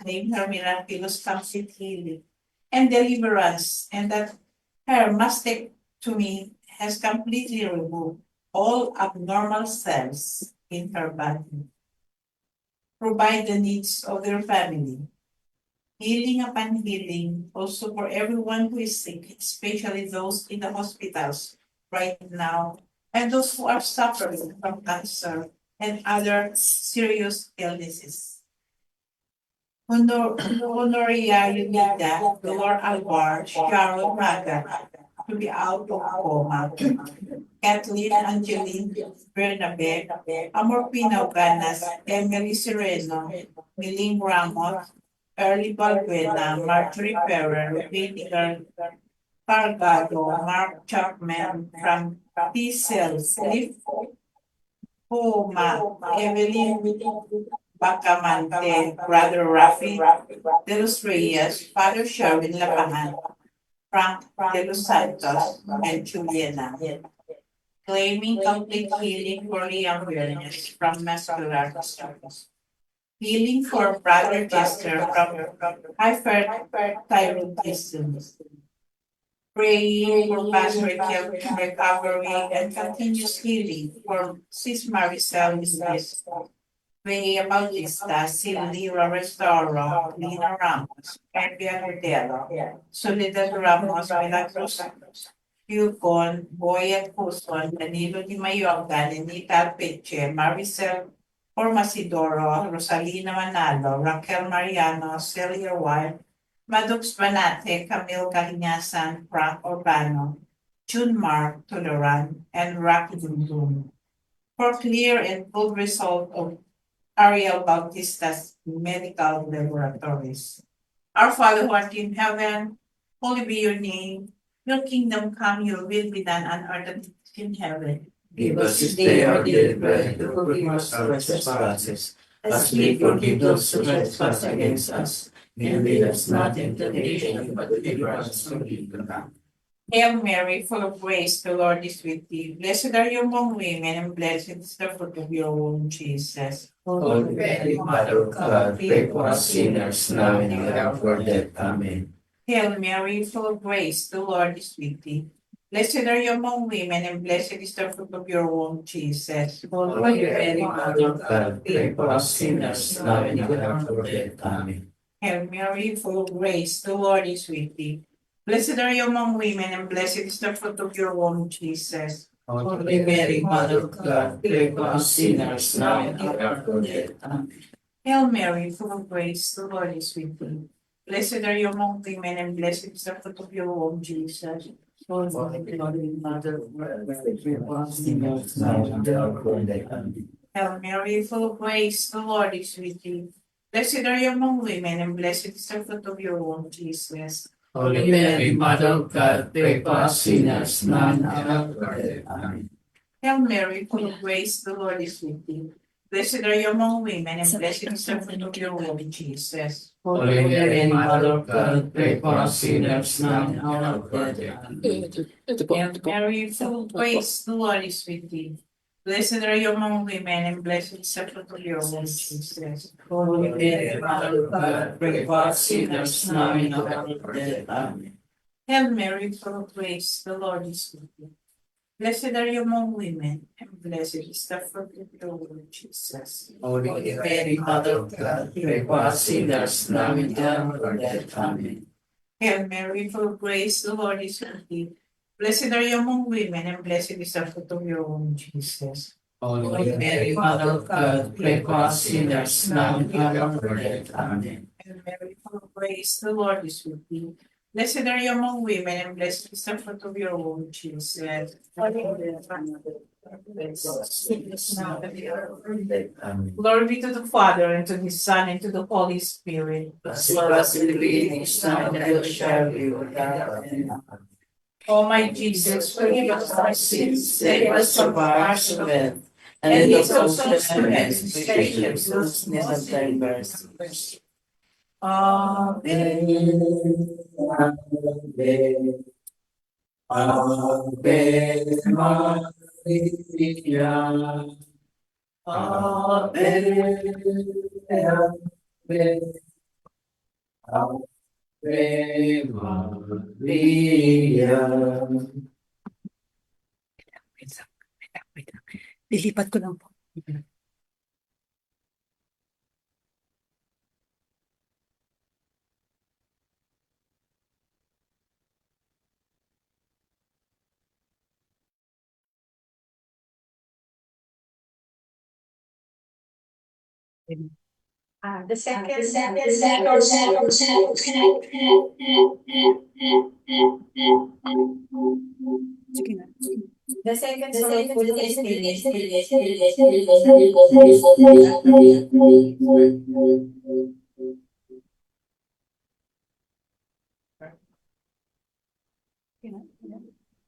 proclaim her miraculous complete healing and deliverance, and that her mastectomy has completely removed all abnormal cells in her body. Provide the needs of their family. Healing upon healing, also for everyone who is sick, especially those in the hospitals right now, and those who are suffering from cancer and other serious illnesses. Honoria Unida, Dolor Alvar, Sharon Maga, to be out of coma. Kathleen Angeline Bernabe, Amor Pino Ganas, Emily Sereno, Miling Ramos, Early Balbuena, Marjorie Ferrer, Vinegar Cargado, Mark Chapman from T-Cells, Cliff Poma, Evelyn Bacamante, Brother Rafi de los Reyes, Father Sherwin Lapangan, Frank de los Santos, and Juliana, claiming complete healing for young wellness from muscular disorders. Healing for Brother Chester from hyperthyroidism. Praying for Pastor Raquel's recovery and continuous healing for Sis Maricel Smith. Bea Bautista, Silvira Restauro, Lina Ramos, Andrea Rodelo, Soledad Ramos, Milagros Yukon, Boyet Puson, Danilo Di Mayorga, Lenita Peche, Maricel Ormasidoro, Rosalina Manalo, Raquel Mariano, Celia White, Madux Banate, Camille Calinasan, Frank Urbano, June Mark Toleran, and Rocky Dundun. For clear and full result of Ariel Bautista's medical laboratories. Our Father who art in heaven, holy be your name. Your kingdom come, your will be done on earth as it is in heaven. Give us this day our daily bread, and forgive us our trespasses, as we forgive those who trespass against us. And lead us not into temptation, but deliver us from evil. Hail Mary, full of grace, the Lord is with thee. Blessed are you among women, and blessed is the fruit of your womb, Jesus. Holy Mary, Mother of God, pray for us sinners, now and in the hour of our death. Amen. Hail Mary, full of grace, the Lord is with thee. Blessed are you among women, and blessed is the fruit of your womb, Jesus. Holy Mary, Mother of God, pray for us sinners, now and in the hour of our death. Amen. Hail Mary, full of grace, the Lord is with thee. Blessed are you among women, and blessed is the fruit of your womb, Jesus. Holy Mary, Mother of God, pray for us sinners, now and in the hour of our death. Amen. Hail Mary, full of grace, the Lord is with thee. Blessed are you among women, and blessed is the fruit of your womb, Jesus. Holy Mother of God, pray for us sinners, now and in the hour of our death. Amen. Hail Mary, full of grace, the Lord is with thee. Blessed are you among women, and blessed is the fruit of your womb, Jesus. Holy Mary, Mother of God, pray for us sinners, now and in the hour of our death. Amen. Hail Mary, full of grace, the Lord is with thee. Blessed are you among women, and blessed is the fruit of your womb, Jesus. Holy Mary, Mother of God, pray for us sinners, now and in the hour of our death. Amen. Hail Mary, full of grace, the Lord is with thee. Blessed are you among women, and blessed is the fruit of your womb, Jesus. Holy Mary, Mother of God, pray for us sinners, now and in the hour of our death. Amen. Hail Mary, full of grace, the Lord is with thee. Blessed are you among women, and blessed is the fruit of your womb, Jesus. Holy Mary, Mother of God, pray for us sinners, now and in the hour of our death. Amen. Hail Mary, full of grace, the Lord is with thee. Blessed are you among women, and blessed is the fruit of your womb, Jesus. Holy Mary, Mother of God, pray for us sinners, now and in the hour of our death. Amen. Hail Mary, full of grace, the Lord is with thee. Blessed are you among women, and blessed is the fruit of your womb, Jesus. Amen. Glory be to the Father, and to the Son, and to the Holy Spirit. As it was in the beginning, is now, and ever shall be, world without end. O my Jesus, forgive us our sins, Save us from powers of hell, and lead us all souls to heaven, especially those in need of thy mercy. Amen. Ave Maria. Ave, Ave Ave Maria. Lilipat ko lang po. The second, Sige na. the second sorrowful mystery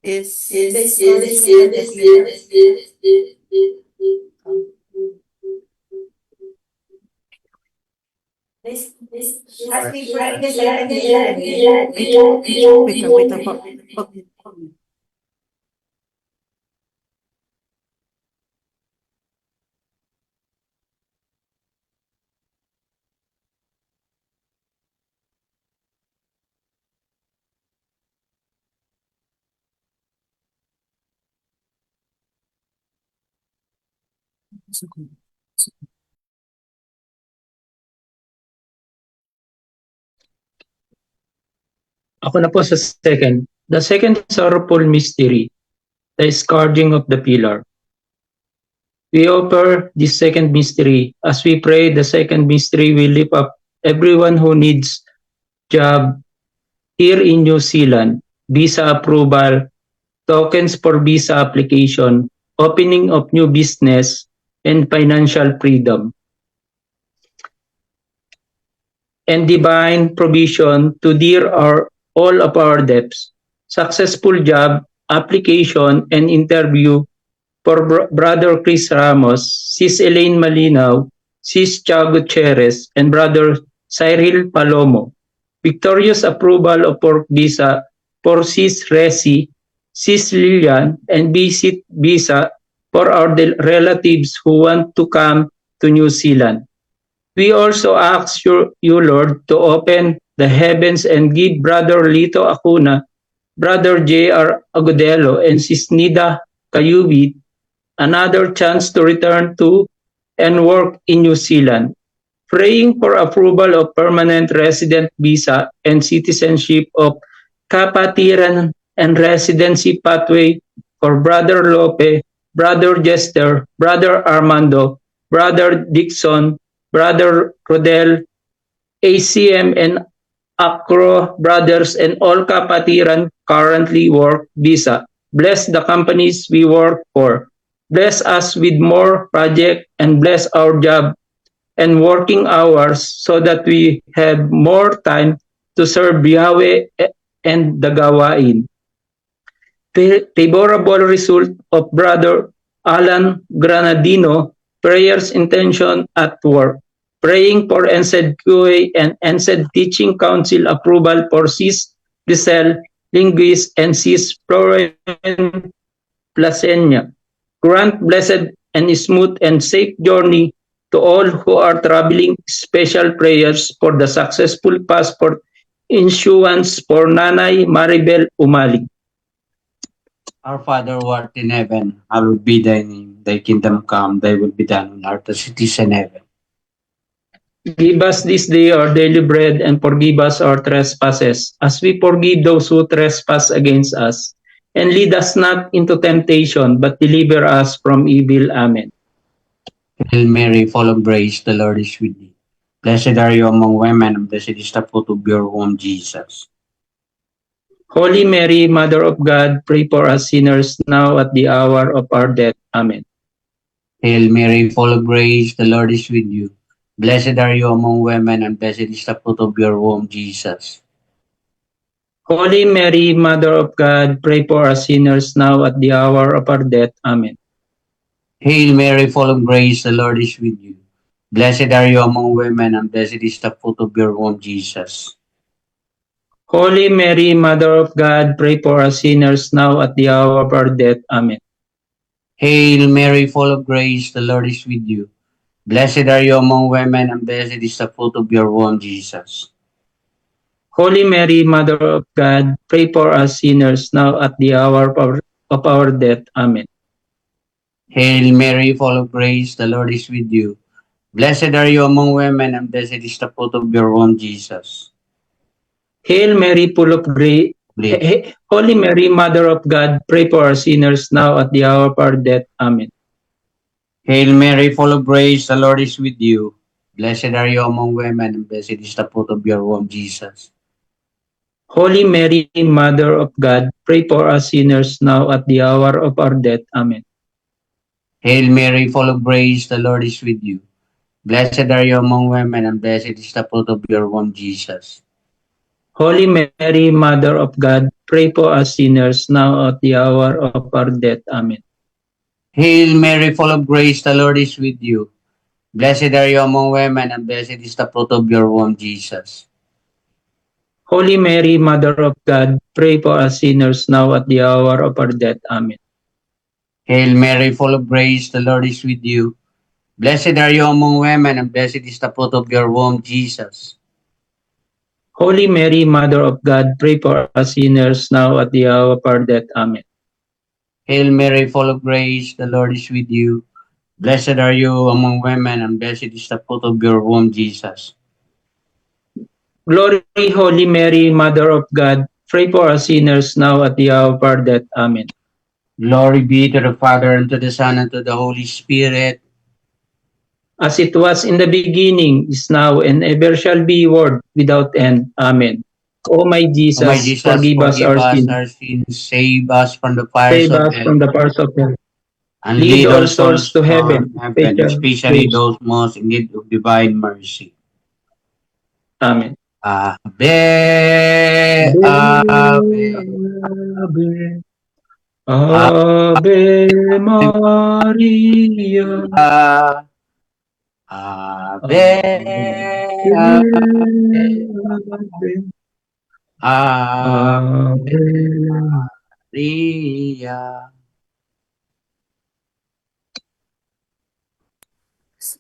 Is the scourging of the pillar. As we pray the second mystery, wait lang po. Ako na po sa second. The second sorrowful mystery, the scourging of the pillar. We offer this second mystery. As we pray the second mystery, we lift up everyone who needs job here in New Zealand, visa approval, tokens for visa application, opening of new business, and financial freedom. And divine provision to dear all of our debts, successful job, application, and interview for Brother Chris Ramos, Sis Elaine Malinaw, Sis Cha Gutierrez, and Brother Cyril Palomo. Victorious approval of work visa for Sis Resi, Sis Lilian, and visit visa for our relatives who want to come to New Zealand. We also ask you, Lord, to open the heavens and give Brother Lito Acuna, Brother J.R. Agudelo, and Sis Nida Kayubi another chance to return to and work in New Zealand. Praying for approval of permanent resident visa and citizenship of kapatiran and residency pathway for Brother Lope, Brother Jester, Brother Armando, Brother Dixon, Brother Rodel, ACM and Acro brothers and all kapatiran currently work visa. Bless the companies we work for. Bless us with more project and bless our job and working hours so that we have more time to serve Yahweh and the gawain. Favorable result of Brother Alan Granadino, prayers intention at work. Praying for NSED QA and NSED Teaching Council approval for Sis Giselle Linguist and Sis Florence Placenia. Grant blessed and smooth and safe journey to all who are traveling. Special prayers for the successful passport issuance for Nanay Maribel Umali. Our Father who art in heaven, hallowed be thy name. Thy kingdom come, thy will be done on earth as it is in heaven. Give us this day our daily bread and forgive us our trespasses, as we forgive those who trespass against us. And lead us not into temptation, but deliver us from evil. Amen. Hail Mary, full of grace, the Lord is with thee. Blessed are you among women, and blessed is the fruit of your womb, Jesus. Holy Mary, Mother of God, pray for us sinners now at the hour of our death. Amen. Hail Mary, full of grace, the Lord is with you. Blessed are you among women, and blessed is the fruit of your womb, Jesus. Holy Mary, Mother of God, pray for us sinners now at the hour of our death. Amen. Hail Mary, full of grace, the Lord is with you. Blessed are you among women, and blessed is the fruit of your womb, Jesus. Holy Mary, Mother of God, pray for us sinners now at the hour of our death. Amen. Hail Mary, full of grace, the Lord is with you. Blessed are you among women, and blessed is the fruit of your womb, Jesus. Holy Mary, Mother of God, pray for us sinners now at the hour of our death. Amen. Hail Mary, full of grace, the Lord is with you. Blessed are you among women, and blessed is the fruit of your womb, Jesus. Hail Mary, full of grace. Holy Mary, Mother of God, pray for us sinners now at the hour of our death. Amen. Hail Mary, full of grace, the Lord is with you. Blessed are you among women, and blessed is the fruit of your womb, Jesus. Holy Mary, Mother of God, pray for us sinners now at the hour of our death. Amen. Hail Mary, full of grace, the Lord is with you. Blessed are you among women, and blessed is the fruit of your womb, Jesus. Holy Mary, Mother of God, pray for us sinners now at the hour of our death. Amen. Hail Mary, full of grace, the Lord is with you. Blessed are you among women, and blessed is the fruit of your womb, Jesus. Holy Mary, Mother of God, pray for us sinners now at the hour of our death. Amen. Hail Mary, full of grace, the Lord is with you. Blessed are you among women, and blessed is the fruit of your womb, Jesus. Holy Mary, Mother of God, pray for us sinners now at the hour of our death. Amen. Hail Mary, full of grace, the Lord is with you. Blessed are you among women, and blessed is the fruit of your womb, Jesus. Glory, Holy Mary, Mother of God, pray for us sinners now at the hour of our death. Amen. Glory be to the Father, and to the Son, and to the Holy Spirit. As it was in the beginning, is now, and ever shall be, world without end. Amen. O my O my Jesus, Jesus, forgive us forgive our us sins, our sins, save us from the fires save of us hell, from the fires of hell, and lead lead all all souls souls to to heaven, heaven, especially especially those. those most in need of divine mercy. Amen. Ave, Ave, Ave, Ave Maria, Ave, Ave, Ave, Ave, Ave. Maria.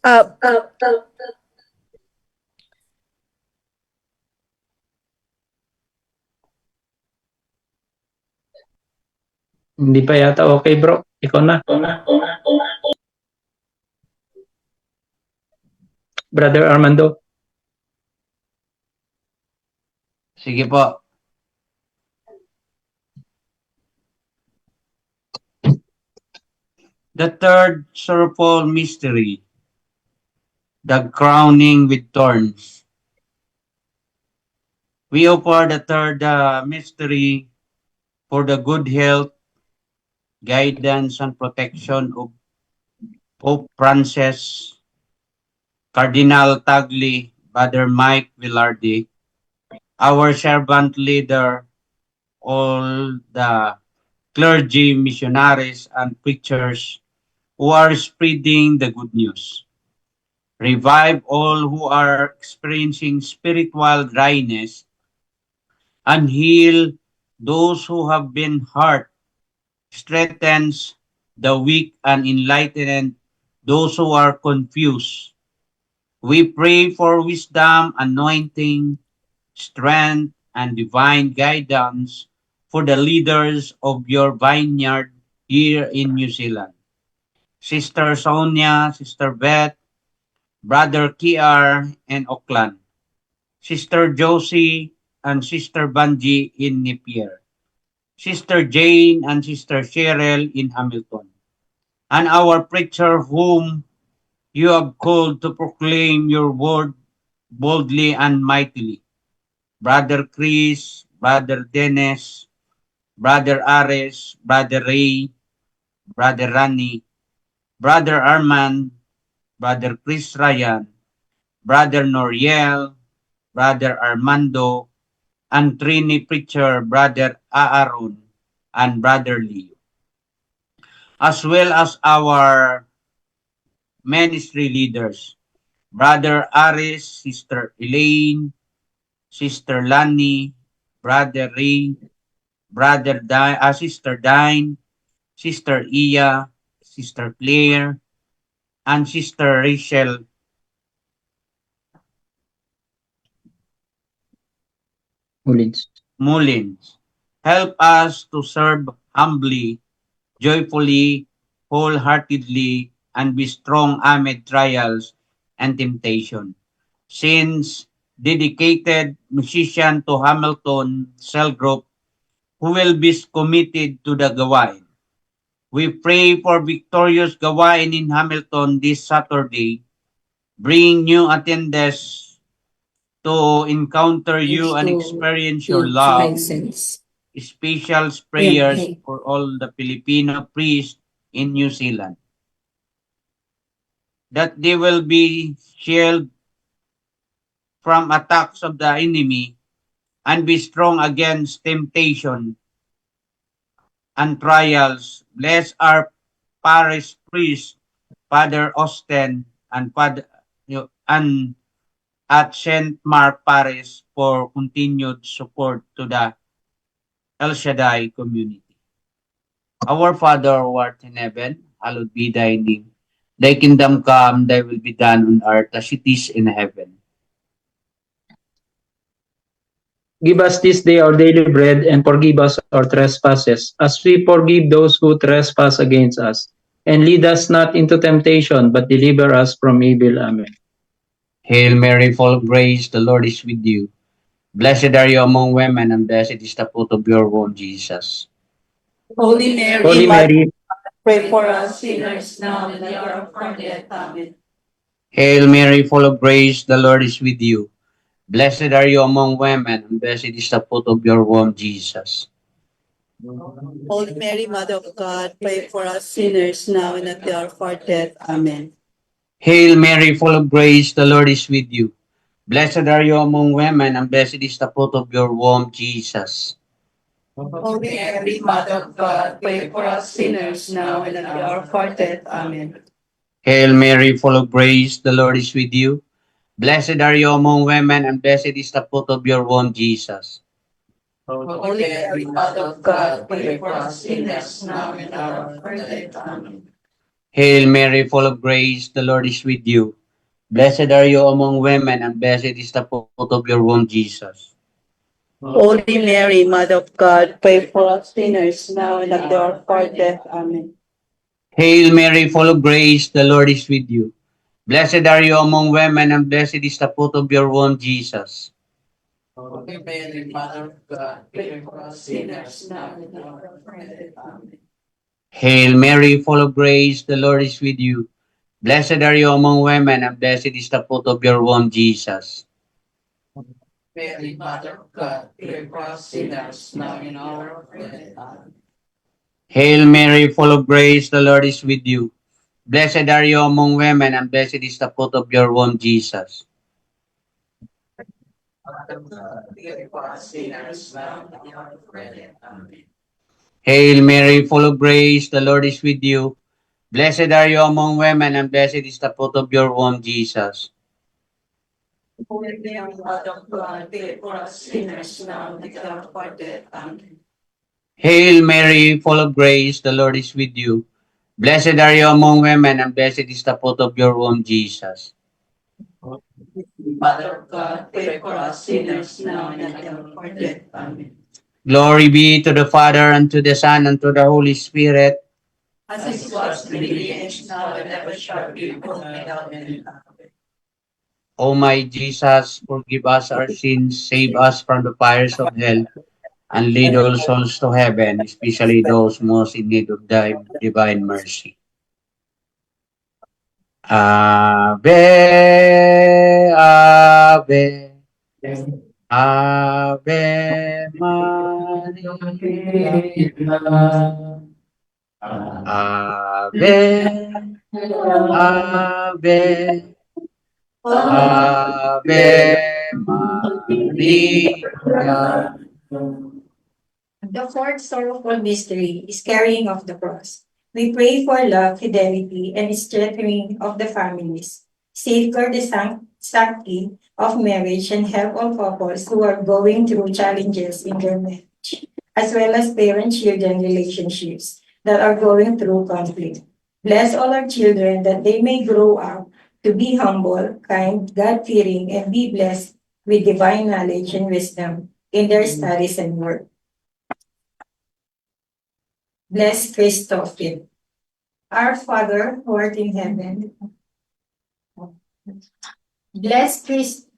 Uh, Hindi pa yata okay, bro. Ikaw na. Brother Armando. Sige po. The third sorrowful mystery, the crowning with thorns. We offer the third mystery for the good health, guidance, and protection of Pope Francis, Cardinal Tagle, Father Mike Villardi, our servant leader, all the clergy, missionaries, and preachers who are spreading the good news. Revive all who are experiencing spiritual dryness and heal those who have been hurt, strengthens the weak and enlighten those who are confused. We pray for wisdom, anointing, strength, and divine guidance for the leaders of your vineyard here in New Zealand. Sister Sonia, Sister Beth, Brother Kiar in Auckland, Sister Josie and Sister Banji in Napier, Sister Jane and Sister Cheryl in Hamilton, and our preacher whom you have called to proclaim your word boldly and mightily. Brother Chris, Brother Dennis, Brother Ares, Brother Ray, Brother Rani, Brother Armand, Brother Chris Ryan, Brother Noriel, Brother Armando, and Trini preacher Brother Aaron and Brother Leo, as well as our ministry leaders, Brother Aris, Sister Elaine, Sister Lani, Brother Ray, Sister Dine, Sister Iya, Sister Claire, and Sister Rachel. Mullins. Mullins. Help us to serve humbly, joyfully, wholeheartedly, and be strong amid trials and temptation. Since dedicated musician to Hamilton Cell Group who will be committed to the gawain. We pray for victorious gawain in Hamilton this Saturday. Bring new attendees to encounter you and experience your love. Special prayers for all the Filipino priests in New Zealand. That they will be shielded from attacks of the enemy and be strong against temptation and trials. Bless our parish priest, Father Austin, and and at St. Mark Parish for continued support to the El Shaddai community. Our Father who art in heaven, hallowed be thy name. Thy kingdom come, thy will be done on earth as it is in heaven. Give us this day our daily bread, and forgive us our trespasses, as we forgive those who trespass against us. And lead us not into temptation, but deliver us from evil. Amen. Hail Mary, full of grace, the Lord is with you. Blessed are you among women, and blessed is the fruit of your womb, Jesus. Holy Mary, Holy Mary, pray for us sinners now and at the hour of our death. Amen. Hail Mary, full of grace, the Lord is with you. Blessed are you among women, and blessed is the fruit of your womb, Jesus. Holy Mary, Mother of God, pray for us sinners now and at the hour of our death. Amen. Hail Mary, full of grace, the Lord is with you. Blessed are you among women, and blessed is the fruit of your womb, Jesus. Holy Mary, Mother of God, pray for us sinners now and at the hour of our death. Amen. Hail Mary, full of grace, the Lord is with you. Blessed are you among women, and blessed is the fruit of your womb, Jesus. Holy Mary, Mother of God, pray for us sinners now and at the hour of our death. Amen. Hail Mary, full of grace, the Lord is with you. Blessed are you among women, and blessed is the fruit of your womb, Jesus. Holy Mary, Mother of God, pray for us sinners now and at the hour of our death. Amen. Hail Mary, full of grace, the Lord is with you. Blessed are you among women, and blessed is the fruit of your womb, Jesus. Holy Mary, Mother of God, pray for us sinners now and at the hour of our death. Amen. Hail Mary, full of grace, the Lord is with you. Blessed are you among women, and blessed is the fruit of your womb, Jesus. Mary, Mother of God, pray for us sinners now and at the hour of our death. Amen. Hail Mary, full of grace, the Lord is with you. Blessed are you among women, and blessed is the fruit of your womb, Jesus. Pray for us sinners now and at the hour of our death. Amen. Hail Mary, full of grace, the Lord is with you. Blessed are you among women, and blessed is the fruit of your womb, Jesus. Holy Mary, Mother of God, pray for us sinners now and at the hour of our death. Amen. Hail Mary, full of grace, the Lord is with you. Blessed are you among women, and blessed is the fruit of your womb, Jesus. Mother of God, pray for us sinners now and at the hour of our death. Amen. Glory be to the Father, and to the Son, and to the Holy Spirit. As it was in the beginning, now and ever shall be, world without end. Amen. O my Jesus, forgive us our sins, save us from the fires of hell, and lead all souls to heaven, especially those most in need of thy divine mercy. Ave, Ave, Ave Maria. Ave, Ave, Ave Maria. The fourth sorrowful mystery is carrying of the cross. We pray for love, fidelity, and strengthening of the families. Safeguard the sanctity of marriage and help all couples who are going through challenges in their marriage, as well as parent-children relationships that are going through conflict. Bless all our children that they may grow up to be humble, kind, God-fearing, and be blessed with divine knowledge and wisdom. in their studies and work. Bless Christoph. Our Father who art in heaven. Bless Christ.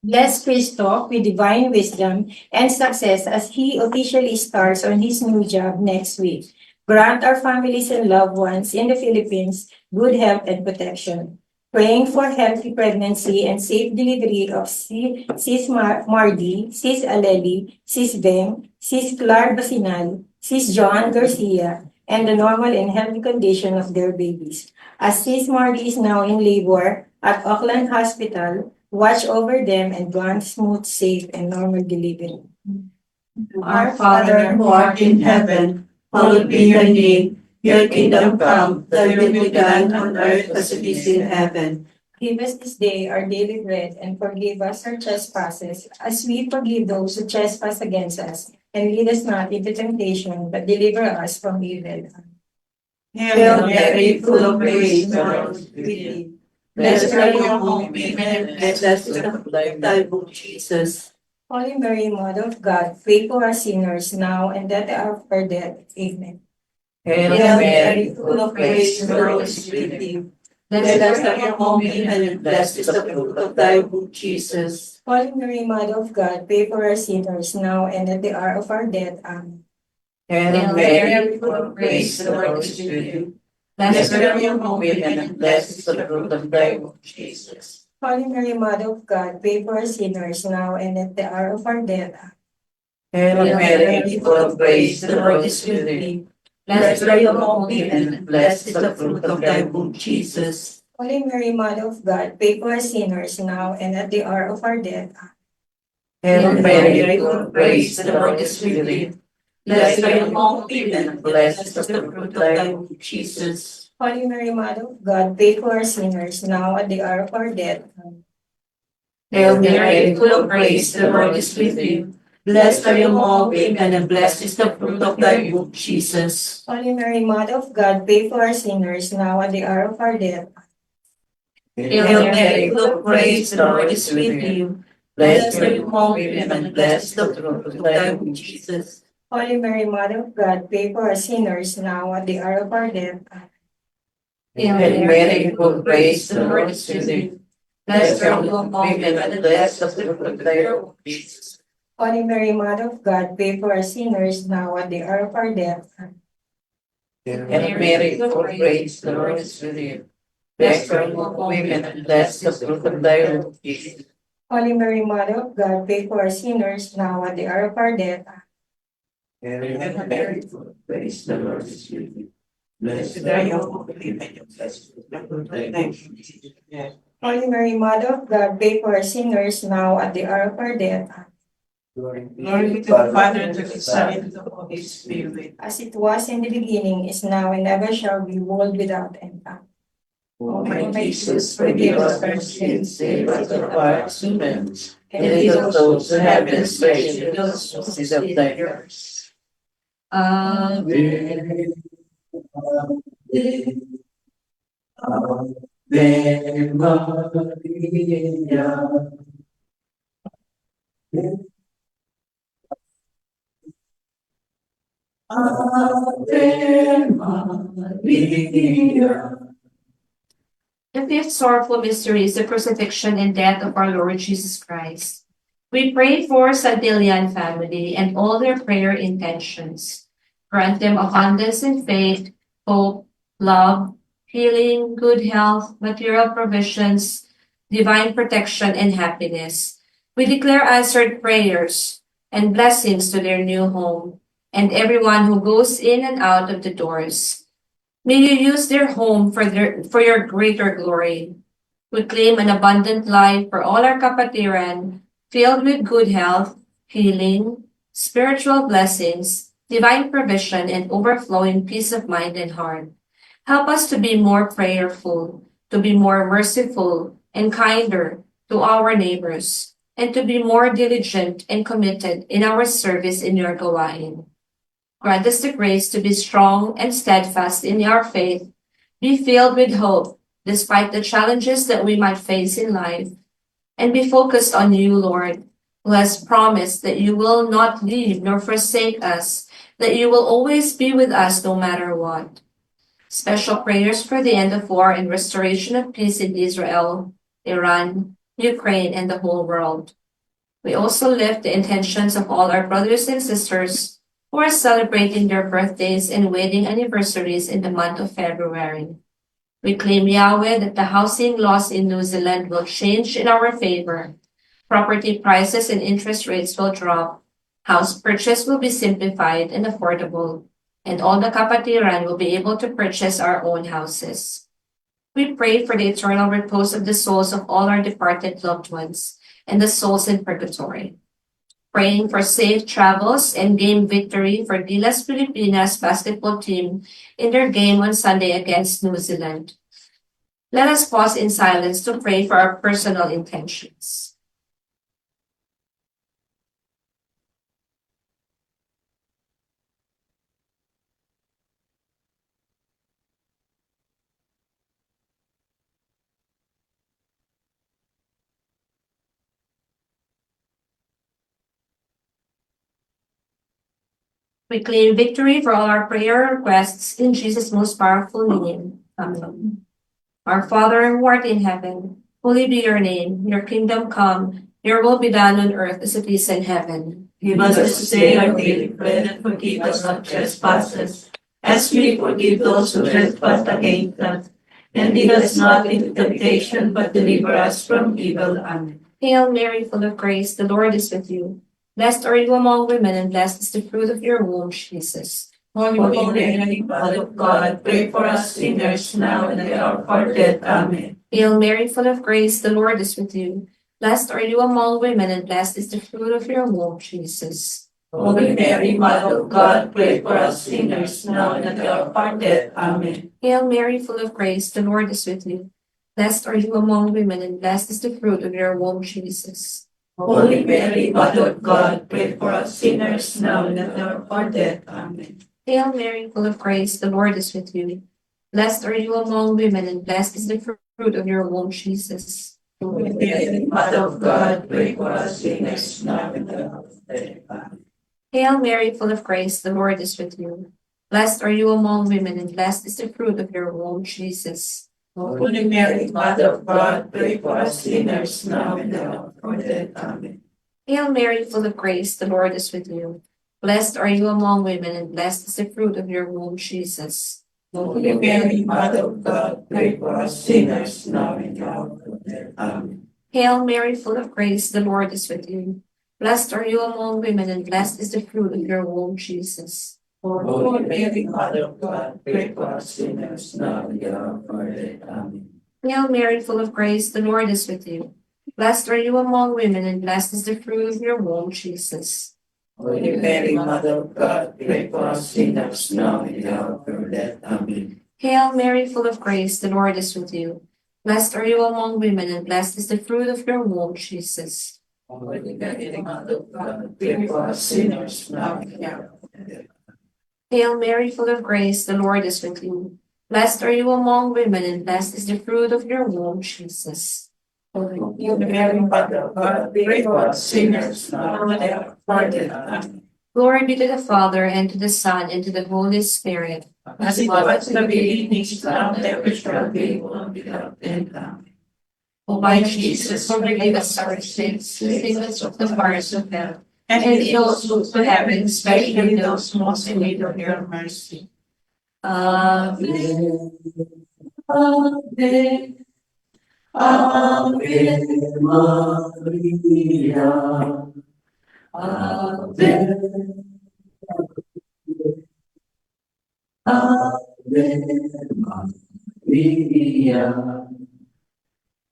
Bless Christoph with divine wisdom and success as he officially starts on his new job next week. Grant our families and loved ones in the Philippines good health and protection. Praying for healthy pregnancy and safe delivery of Sis Mardi, Sis Aleli, Sis Beng, Sis Clar Basinal, Sis Joan Garcia, and the normal and healthy condition of their babies. As Sis Mardi is now in labor at Auckland Hospital, watch over them and grant smooth, safe, and normal delivery. Our Father who art in heaven, hallowed be thy name. Your kingdom come, thy will be done on earth as it is in heaven. Give us this day our daily bread, and forgive us our trespasses, as we forgive those who trespass against us. And lead us not into temptation, but deliver us from evil. Hail Mary, full of grace, the Lord is with thee. Blessed are you among women, and blessed is the fruit of thy womb, Jesus. Holy Mary, Mother of God, pray for us sinners now and at the hour of our death. Amen. Hail Mary, full of grace, the Lord is with thee. Blessed are you among women, and blessed is the fruit of thy womb, Jesus. Holy Mary, Mother of God, pray for us sinners now and at the hour of our death. Amen. Hail Mary, full of grace, the Lord is with thee. Blessed are you among women, and blessed is the fruit of thy womb, Jesus. Holy Mary, Mother of God, pray for us sinners now and at the hour of our death. Hail Mary, full of grace, the Lord is with thee. Blessed are you among women, and blessed is the fruit of thy womb, Jesus. Holy Mary, Mother of God, pray for us sinners now and at the hour of our death. Hail Mary, full of grace, the Lord is with thee. Blessed are you among women, and blessed is the fruit of thy womb, Jesus. Holy Mary, Mother of God, pray for us sinners now at the hour of our death. Hail Mary, full of grace, the Lord is with thee. Blessed are you among women, and blessed is the fruit of thy womb, Jesus. Holy Mary, Mother of God, pray for us sinners now at the hour of our death. Hail Mary, full of grace, the Lord is with thee. Blessed are you among women, and blessed is the fruit of thy womb, Jesus. Holy Mary, Mother of God, pray for us sinners now at the hour of our death. Hail Mary, full of grace, the Lord is with thee. Blessed are you among women, and blessed is the fruit of thy womb, Jesus. Holy Mary, Mother of God, pray for us sinners now at the hour of our death. Hail Mary, full of grace, the Lord is with thee. Blessed are you among women, and blessed is the fruit of thy womb, Jesus. Holy Mary, Mother of God, pray for us sinners now at the hour of our death. Hail Mary, full of grace, the Lord is with thee. Blessed are you among women, and blessed is the fruit of thy womb, Jesus. Holy Mary, Mother of God, pray for us sinners now at the hour of our death. Glory be to the Father, and to the Son, and to the Holy Spirit. As it was in the beginning, is now, and ever shall be, world without end. O my Jesus, forgive us our sins, save us from our sins, and lead us souls to heaven, especially those who deserve thy mercy. Amen. Ave Maria. Ave Maria. The fifth sorrowful mystery is the crucifixion and death of our Lord Jesus Christ. We pray for Santillan family and all their prayer intentions. Grant them abundance in faith, hope, love, healing, good health, material provisions, divine protection, and happiness. We declare answered prayers and blessings to their new home and everyone who goes in and out of the doors. May you use their home for your greater glory. We claim an abundant life for all our kapatiran, filled with good health, healing, spiritual blessings, divine provision, and overflowing peace of mind and heart. Help us to be more prayerful, to be more merciful and kinder to our neighbors, and to be more diligent and committed in our service in your gawain. Grant us the grace to be strong and steadfast in our faith, Be filled with hope despite the challenges that we might face in life, and be focused on you, Lord, who has promised that you will not leave nor forsake us, that you will always be with us no matter what. Special prayers for the end of war and restoration of peace in Israel, Iran, Ukraine, and the whole world. We also lift the intentions of all our brothers and sisters who are celebrating their birthdays and wedding anniversaries in the month of February. We claim, Yahweh, that the housing laws in New Zealand will change in our favor. Property prices and interest rates will drop. House purchase will be simplified and affordable, and all the Kapatiran will be able to purchase our own houses. We pray for the eternal repose of the souls of all our departed loved ones and the souls in purgatory. Praying for safe travels and game victory for Gilas Pilipinas basketball team in their game on Sunday against New Zealand. Let us pause in silence to pray for our personal intentions. We claim victory for all our prayer requests in Jesus' most powerful name. Amen. Our Father who art in heaven, holy be your name. Your kingdom come, your will be done on earth as it is in heaven. Give us this day our daily bread, and forgive us our trespasses, as we forgive those who trespass against us. And lead us not into temptation, but deliver us from evil. Amen. Hail Mary, full of grace, the Lord is with you. Blessed are you among women, and blessed is the fruit of your womb, Jesus. Holy Mary, Mother of God, pray for us sinners now and at our hour of death. Amen. Hail Mary, full of grace, the Lord is with you. Blessed are you among women, and blessed is the fruit of your womb, Jesus. Holy Mary, Mother of God, pray for us sinners now and at our hour of death. Amen. Hail Mary, full of grace, the Lord is with you. Blessed are you among women, and blessed is the fruit of your womb, Jesus. Holy Mary, Mother of God, pray for us sinners now and at our hour of death. Amen. Hail Mary, full of grace, the Lord is with you. Blessed are you among women, and blessed is the fruit of your womb, Jesus. Holy Mary, Mother of God, pray for us sinners now and at our hour of death. Amen. Hail Mary, full of grace, the Lord is with you. Blessed are you among women, and blessed is the fruit of your womb, Jesus. Holy Mary, Mother of God, pray for us sinners now and at our hour of death. Amen. Hail Mary, full of grace, the Lord is with you. Blessed are you among women, and blessed is the fruit of your womb, Jesus. Holy Mary, Mother of God, pray for us sinners now and at our hour of death. Amen. Hail Mary, full of grace, the Lord is with you. Blessed are you among women, and blessed is the fruit of your womb, Jesus. Holy Mary, Mother of God, pray for us sinners now and at our hour of death. Amen. Hail Mary, full of grace, the Lord is with you. Blessed are you among women, and blessed is the fruit of your womb, Jesus. Holy Mary, Mother of God, pray for us sinners now and at our hour of death. Amen. Hail Mary, full of grace, the Lord is with you. Blessed are you among women, and blessed is the fruit of your womb, Jesus. Holy Mary, Mother of God, pray for us sinners now and at our hour of death. Hail Mary, full of grace, the Lord is with you. Blessed are you among women, and blessed is the fruit of your womb, Jesus. Holy Mary, Mother of God, pray for us sinners now and at our hour of death. Amen. Glory be to the Father, and to the Son, and to the Holy Spirit. As it was in the beginning, now and ever shall be, world without end. Amen. O my Jesus, forgive us our sins, save us from the fires of hell, and lead all souls to heaven, especially those most in need of your mercy. Amen. Ave, Ave Maria, Ave, Ave Maria.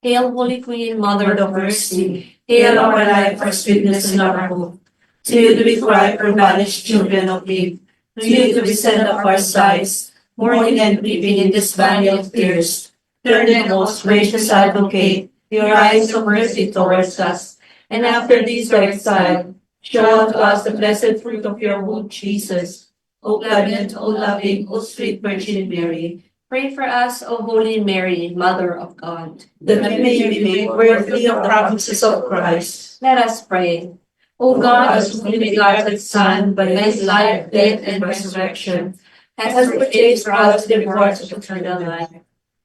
Hail, Holy Queen, Mother of Mercy. Hail our life, our sweetness, and our hope. To you do we cry, for banished children of Eve. To you do we send up our sighs, mourning and weeping in this valley of tears. Turn then, most gracious Advocate, your eyes of mercy towards us, and after these our exile, show unto us the blessed fruit of your womb, Jesus. O clement, O loving, O sweet Virgin Mary, Pray for us, O Holy Mary, Mother of God. that we may be made worthy of the promises of Christ. Let us pray. O God, whose only begotten Son, by his life, death, and resurrection, has purchased for us the rewards of eternal life.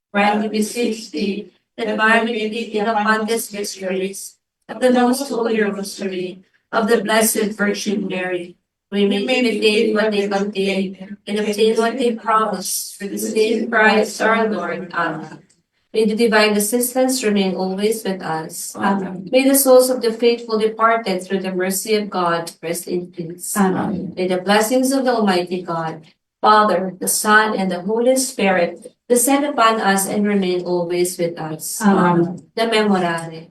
Grant, we beseech thee, that by meditating upon these mysteries of the most holy rosary of the Blessed Virgin Mary, we may imitate what they contain and obtain what they promise through the same Christ our Lord. Amen. May the divine assistance remain always with us. Amen. May the souls of the faithful departed through the mercy of God rest in peace. Amen. May the blessings of the Almighty God, Father, the Son, and the Holy Spirit descend upon us and remain always with us. Amen. The Memorare.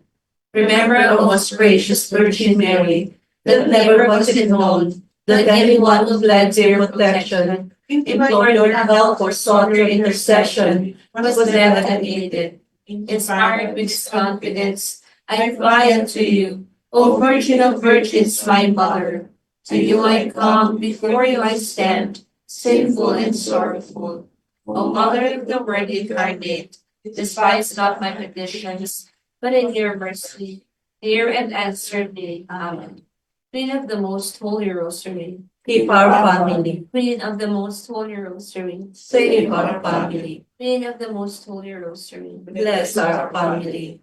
Remember, O most gracious Virgin Mary, that never was it known that anyone who fled to your protection, implored your help, or sought your intercession, was left unaided. Inspired with this confidence, I fly unto you, O Virgin of Virgins, my Mother. To you I come, before you I stand, sinful and sorrowful. O Mother of the Word incarnate, despise not my petitions, but in your mercy, hear and answer me. Amen. Queen of the Most Holy Rosary, keep our family. Queen of the Most Holy Rosary, Save our family. Queen of the Most Holy Rosary, Bless our family.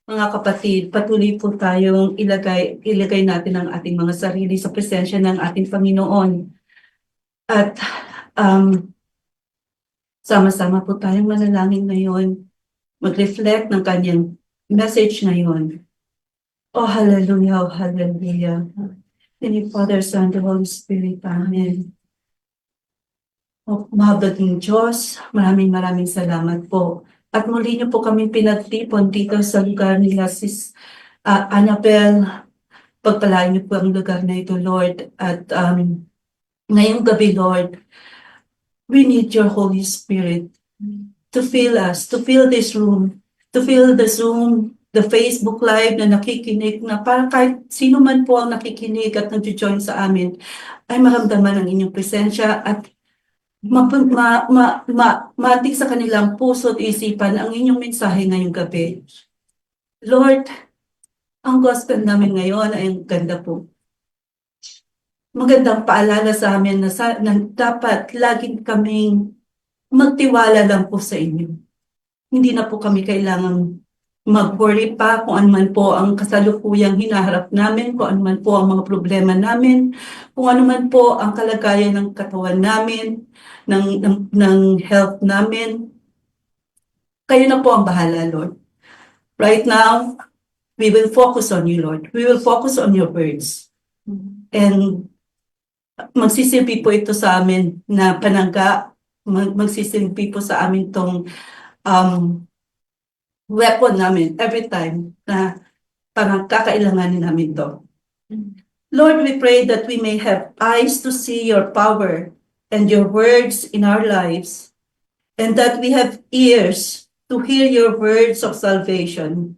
Mga kapatid, patuloy po tayong ilagay natin ang ating mga sarili sa presensya ng ating Panginoon. At sama-sama po tayong manalangin ngayon. Mag-reflect ng kanyang message ngayon. Oh, hallelujah, oh, hallelujah. In the Father, Son, the Holy Spirit. Amen. Oh, mahabaging Diyos, maraming salamat po. At muli niyo po kami pinagtipon dito sa lugar nila, Sis Annabel. Pagpalain niyo po ang lugar na ito, Lord. At ngayong gabi, Lord, we need your Holy Spirit to fill us, to fill this room, to fill the Zoom, the Facebook Live na nakikinig, na parang kahit sino man po ang nakikinig at nag-join sa amin, ay maramdaman ang inyong presensya at matik sa kanilang puso at isipan ang inyong mensahe ngayong gabi. Lord, ang gospel namin ngayon ay ang ganda po. Magandang paalala sa amin na dapat laging kaming magtiwala lang po sa inyo. Hindi na po kami kailangang mag-worry pa kung ano man po ang kasalukuyang hinaharap namin, kung ano man po ang mga problema namin, kung ano man po ang kalagayan ng katawan namin, ng health namin. Kayo na po ang bahala, Lord. Right now, we will focus on you, Lord. We will focus on your words. And magsisilbi po ito sa amin na panangga, magsisilbi po sa amin tong weapon namin every time na parang kakailanganin namin to. Lord, we pray that we may have eyes to see your power and your words in our lives, and that we have ears to hear your words of salvation.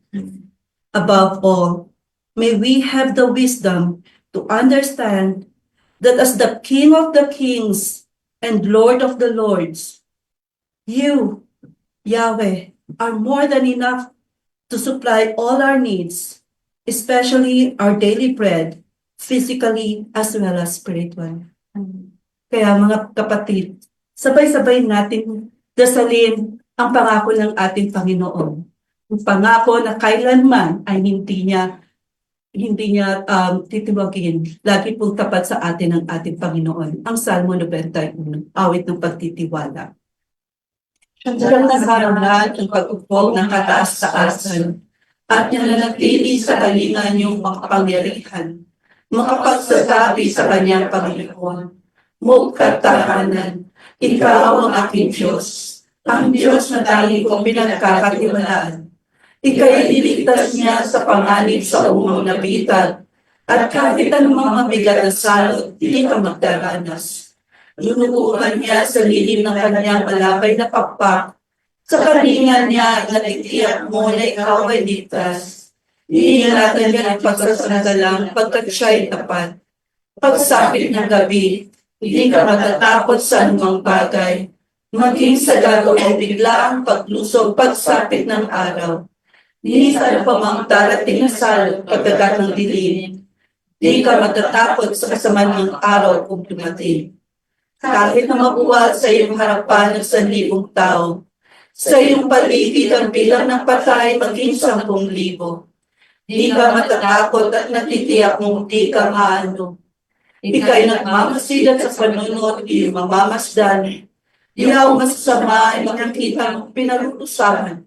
Above all, may we have the wisdom to understand that as the King of the Kings and Lord of the Lords, you, Yahweh, are more than enough to supply all our needs, especially our daily bread, physically as well as spiritual. Kaya mga kapatid, sabay-sabay natin dasalin ang pangako ng ating Panginoon. Ang pangako na kailanman ay hindi niya titiwagin. Lagi pong tapat sa atin ang ating Panginoon. Ang Salmo 91, awit ng pagtitiwala. Siyang nagharangan ang pag-upog ng kataas-taasan at nananatili sa kalingan yung makapangyarihan, makapagsasabi sa kanyang Panginoon, Mugkatahanan, ikaw ang aking Diyos, ang Diyos na dahil kong pinagkakatiwalaan. Ika'y niligtas niya sa panganib sa umang nabitan, at kahit anumang mabigat na salot, hindi ka magdaranas. Lunukuhan niya sa lilim ng kanyang malabay na pakpak. Sa kalingan niya, nalitiyak mo na ikaw ay ligtas. Iingatan niya ang pagsasandalang pagkat siya'y tapat. Pagsapit ng gabi, hindi ka matatakot sa anumang bagay. maging sa laro o biglaang paglusog pagsapit ng araw. Minsan pa mang darating na salot pagkagat ng dilim, di ka matatakot sa kasamaan ng araw kung dumating. Kahit na mabuwal sa iyong harapan ng 1,000 tao, sa iyong paligid ang bilang ng patay maging 10,000. Di ka matatakot at natitiyak mong di ka maano. Ika'y nagmamasilat sa panunod, iyong mamamasdan. Iyaw masasama ay makikita mong pinarutusahan.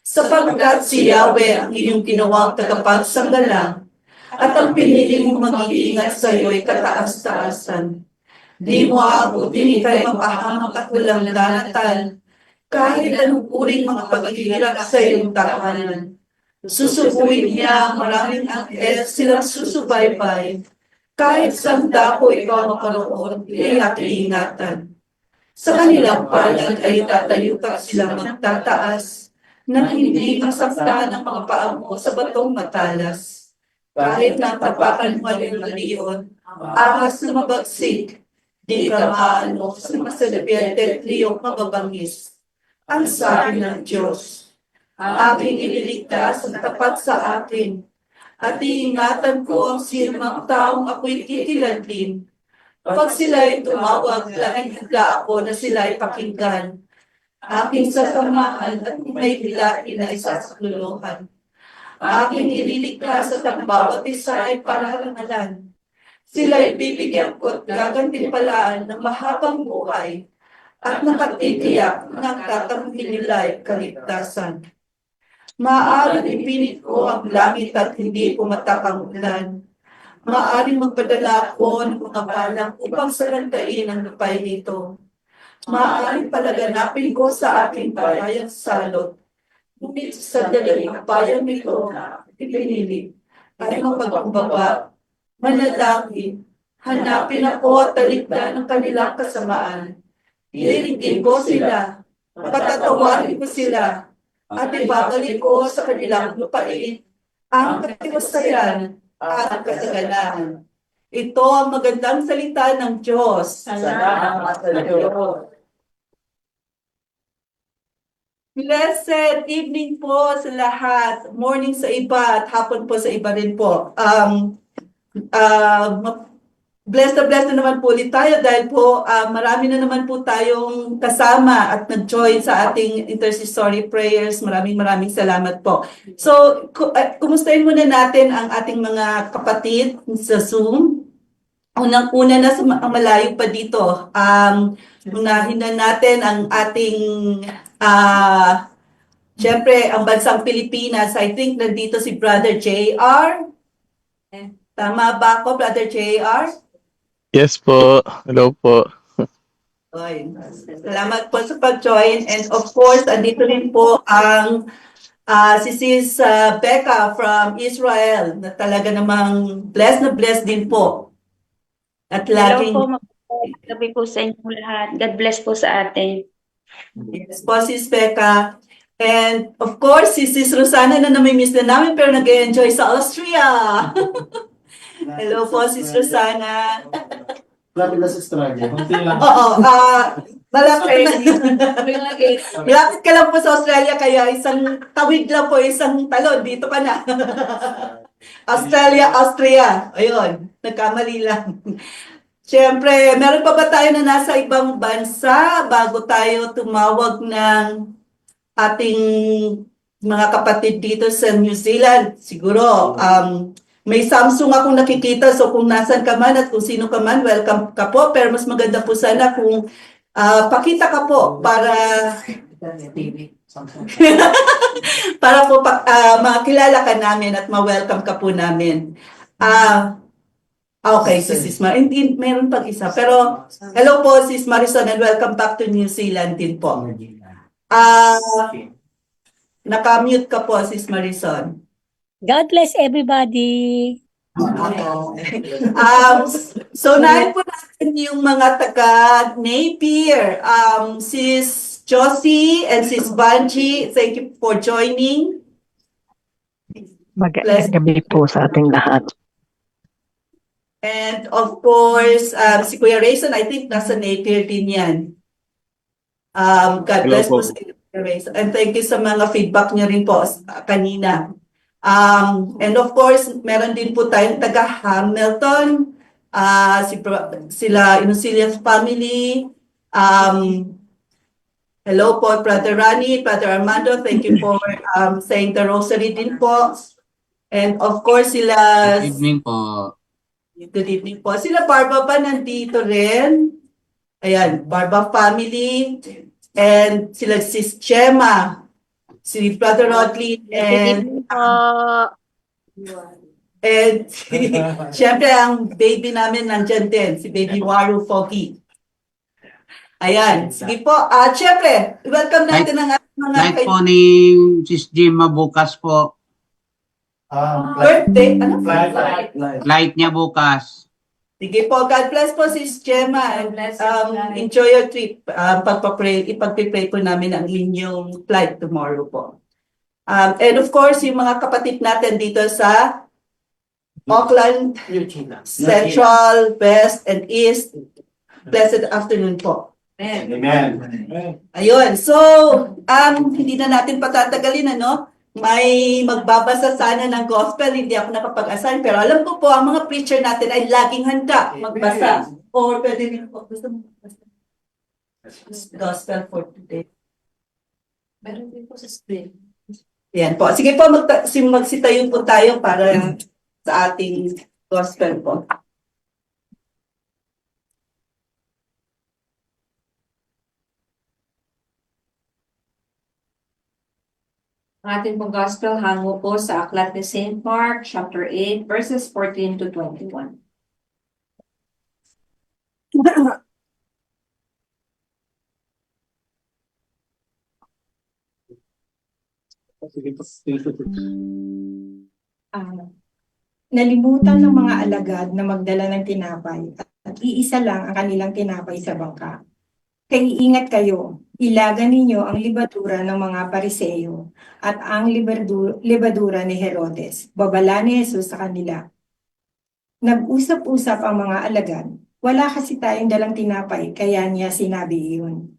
Sapagkat si Yahweh ang iyong ginawang tagapagsanggalang, at ang pinili mong mag-iingat sa iyo ay kataas-taasan. Di mo aabutin, ika'y mapahamak at walang daratan, kahit anong uring mga paghihirap sa iyong tahanan. Susubuin niya ang maraming anghel silang susubaybay, kahit saan dako ikaw makaroon, iya't iingatan. Sa kanilang palad ay tatayo ka silang magtataas, na hindi masaktan ang mga paa mo sa batong matalas. Kahit natapakan mo ang leon, ahas na mabagsik, di ka maano sa masalabiyete at liyong mababangis. Ang sabi ng Diyos, aking ililigtas ang tapat sa akin, at iingatan ko ang sirmang taong ako'y titiladin. Pag sila'y tumawag, langit-higla ako na sila'y pakinggan. Aking sasamahan at may bilain na isasakluluhan. Aking ililigtas at ang bawat isa ay pararangalan. Sila'y bibigyan ko at gagantimpalaan ng mahabang buhay at nakatitiyak ng tatanggin nila'y kaligtasan. Maaaring ipinit ko ang langit at hindi pumatak ang ulan. Maaaring magpadala ako ng mga balang upang salantain ang lupay nito. Maaaring palaganapin ko sa aking bayang salot. Ngunit sa daling ang bayang nito na ipinili ay mapagkumbaba, manalangin, hanapin ako at talikdan ng kanilang kasamaan. Iririgin ko sila, patatawarin ko sila, at ibabalik ko sa kanilang lupain ang katiwasayan at kasaganan. Ito ang magandang salita ng Diyos. Salamat sa Diyos. Blessed evening po sa lahat. Morning sa iba at hapon po sa iba rin po. Blessed na naman po ulit tayo dahil po marami na naman po tayong kasama at nag-join sa ating intercessory prayers. Maraming salamat po. So, kumustahin muna natin ang ating mga kapatid sa Zoom. Unang-una na ang malayo pa dito. Unahin na natin ang ating syempre, ang bansang Pilipinas. I think nandito si Brother JR. Tama ba ako, Brother JR? Yes po. Hello po. Oy, salamat po sa pag-join. And of course, andito rin po ang si Sis Becca from Israel na talaga namang blessed na blessed din po. At laging... Hello po, magandang gabi po sa inyong lahat. God bless po sa atin. Yes po, Sis Becca. And of course, si Sis Rosana na namimiss na namin pero nag-enjoy sa Austria. Hello po, Sis Rosana. Lapit na sa Australia. Kunti lang. Oo, malapit ka lang po sa Australia, kaya isang tawid lang po, isang talon, dito ka na. Australia, Austria. Ayun, nagkamali lang. Siyempre, meron pa ba tayo na nasa ibang bansa bago tayo tumawag ng ating mga kapatid dito sa New Zealand? Siguro, may Samsung akong nakikita, so kung nasan ka man at kung sino ka man, welcome ka po. Pero mas maganda po sana kung pakita ka po para para po makilala ka namin at ma-welcome ka po namin. Okay, so Sis hindi meron pang isa. Pero hello po Sis Marison and welcome back to New Zealand din po. Naka-mute ka po Sis Marison. God bless everybody. So nahin po natin yung mga taga Napier. Sis Josie and Sis Banji, thank you for joining. Magandang gabi po sa ating lahat. And of course, si Kuya Rayson, I think nasa Napier din yan. God Hello bless po po. sa inyo, Grace. And thank you sa mga feedback niyo rin po kanina. And of course, meron din po tayong taga Hamilton, sila Inusillas family. Hello po, Brother Rani, Brother Armando, thank you for saying the rosary din po. And of course, sila... Good evening po. Good evening po. Sila Barba pa nandito rin. Ayan, Barba family. And sila Sis Chema, si Brother Rodley, and syempre ang baby namin nandyan din, si Baby Waru Foggy. Ayan, sige po. Syempre, welcome natin ang ating mga Flight po ni Sis Jima bukas po. birthday. Ano? Flight niya bukas. Sige po, God bless po Sis Gemma. And, enjoy your trip. Ipagpipray po namin ang inyong flight tomorrow po. And of course, yung mga kapatid natin dito sa Auckland, Central, West, and East, blessed afternoon po. Amen. Ayun, so, hindi na natin patatagalin, ano? May magbabasa sana ng gospel, hindi ako nakapag-assign, pero alam ko po, ang mga preacher natin ay laging handa magbasa. Or pwede rin po, gusto mo magbasa? Gospel for today. Meron din po sa screen. Yan po. Sige po, magsitayo po tayo para sa ating gospel po. Ang ating pong gospel hango po sa aklat ni St. Mark, chapter 8, verses 14 to 21. Nalimutan ng mga alagad na magdala ng tinapay at iisa lang ang kanilang tinapay sa bangka. Kaya iingat kayo, ilagan ninyo ang libadura ng mga Pariseo at ang libadura ni Herodes. Babala ni Jesus sa kanila. Nag-usap-usap ang mga alagad. Wala kasi tayong dalang tinapay, kaya niya sinabi iyon.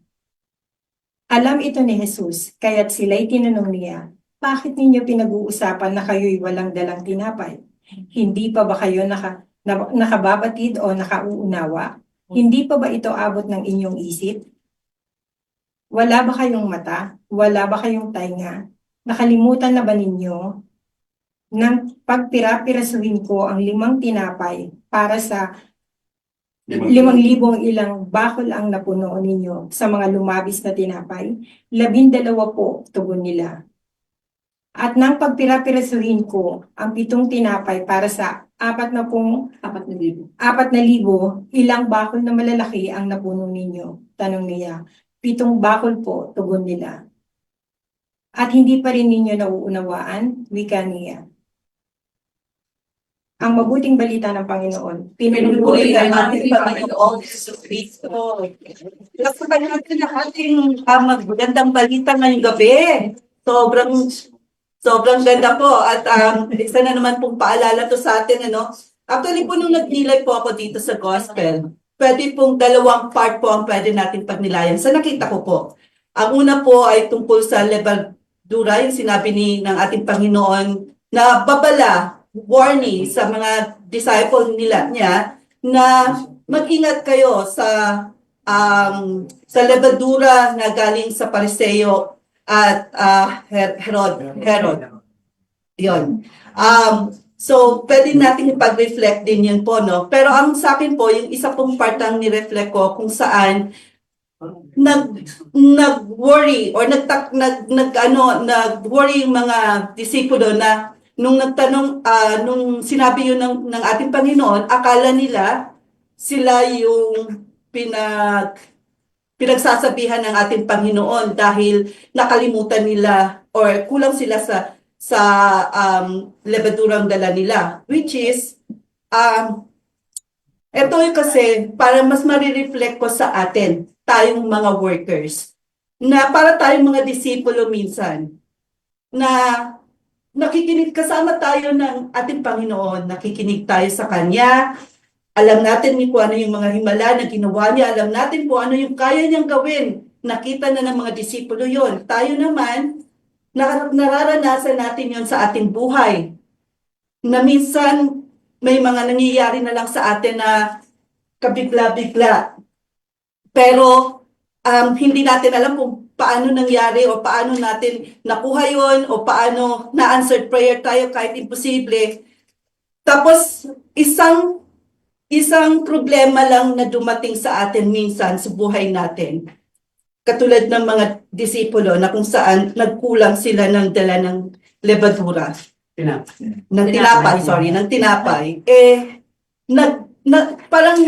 Alam ito ni Jesus, kaya't sila'y tinanong niya, bakit ninyo pinag-uusapan na kayo'y walang dalang tinapay? Hindi pa ba kayo nakababatid o nakauunawa? Hindi pa ba ito abot ng inyong isip? Wala ba kayong mata? Wala ba kayong tainga? Nakalimutan na ba ninyo nang pagpira-pirasuhin ko ang 5 tinapay para sa 5,000 ilang bakol ang napuno ninyo sa mga lumabis na tinapay? 12 po, tugon nila. At nang pagpira-pirasuhin ko ang 7 tinapay para sa 4,000, ilang bakol na malalaki ang napuno ninyo? Tanong niya. 7 bakol po, tugon nila. At hindi pa rin ninyo nauunawaan? Wika niya. Ang mabuting balita ng Panginoon. Pinupuri ang ating Panginoong Jesucristo. Lasapan natin ang ating magandang balita ngayong gabi. Sobrang ganda po. At isa na naman pong paalala to sa atin. Actually po nung nagnilay po ako dito sa gospel, pwede pong 2 part po ang pwede natin pagnilayan. Sa nakita ko po. Ang una po ay tungkol sa levadura, yung sinabi ng ating Panginoon na babala, warning sa mga disciple niya na mag-ingat kayo sa levadura na galing sa Pariseo at Herod. Yun. So, pwede natin ipag-reflect din yun po, no? Pero ang sa akin po, yung isa pong part ang ni-reflect ko kung saan nag-worry or nag-worry yung mga disipulo na nung nagtanong, nung sinabi yun ng ating Panginoon, akala nila sila yung pinagsasabihan ng ating Panginoon dahil nakalimutan nila or kulang sila sa levadurang dala nila, which is ito yung kasi para mas marireflect ko sa atin, tayong mga workers, na para tayong mga disipulo minsan, na nakikinig kasama tayo ng ating Panginoon, nakikinig tayo sa Kanya, alam natin kung ano yung mga himala na ginawa niya, alam natin kung ano yung kaya niyang gawin nakita na ng mga disipulo yon. Tayo naman, nararanasan natin yon sa ating buhay. Na minsan, may mga nangyayari na lang sa atin na kabigla-bigla. Pero hindi natin alam kung paano nangyari o paano natin nakuha yon o paano na-answered prayer tayo kahit imposible. Tapos, isang problema lang na dumating sa atin minsan sa buhay natin. Katulad ng mga disipulo na kung saan nagkulang sila ng dala ng levadura. Ng tinapay. Parang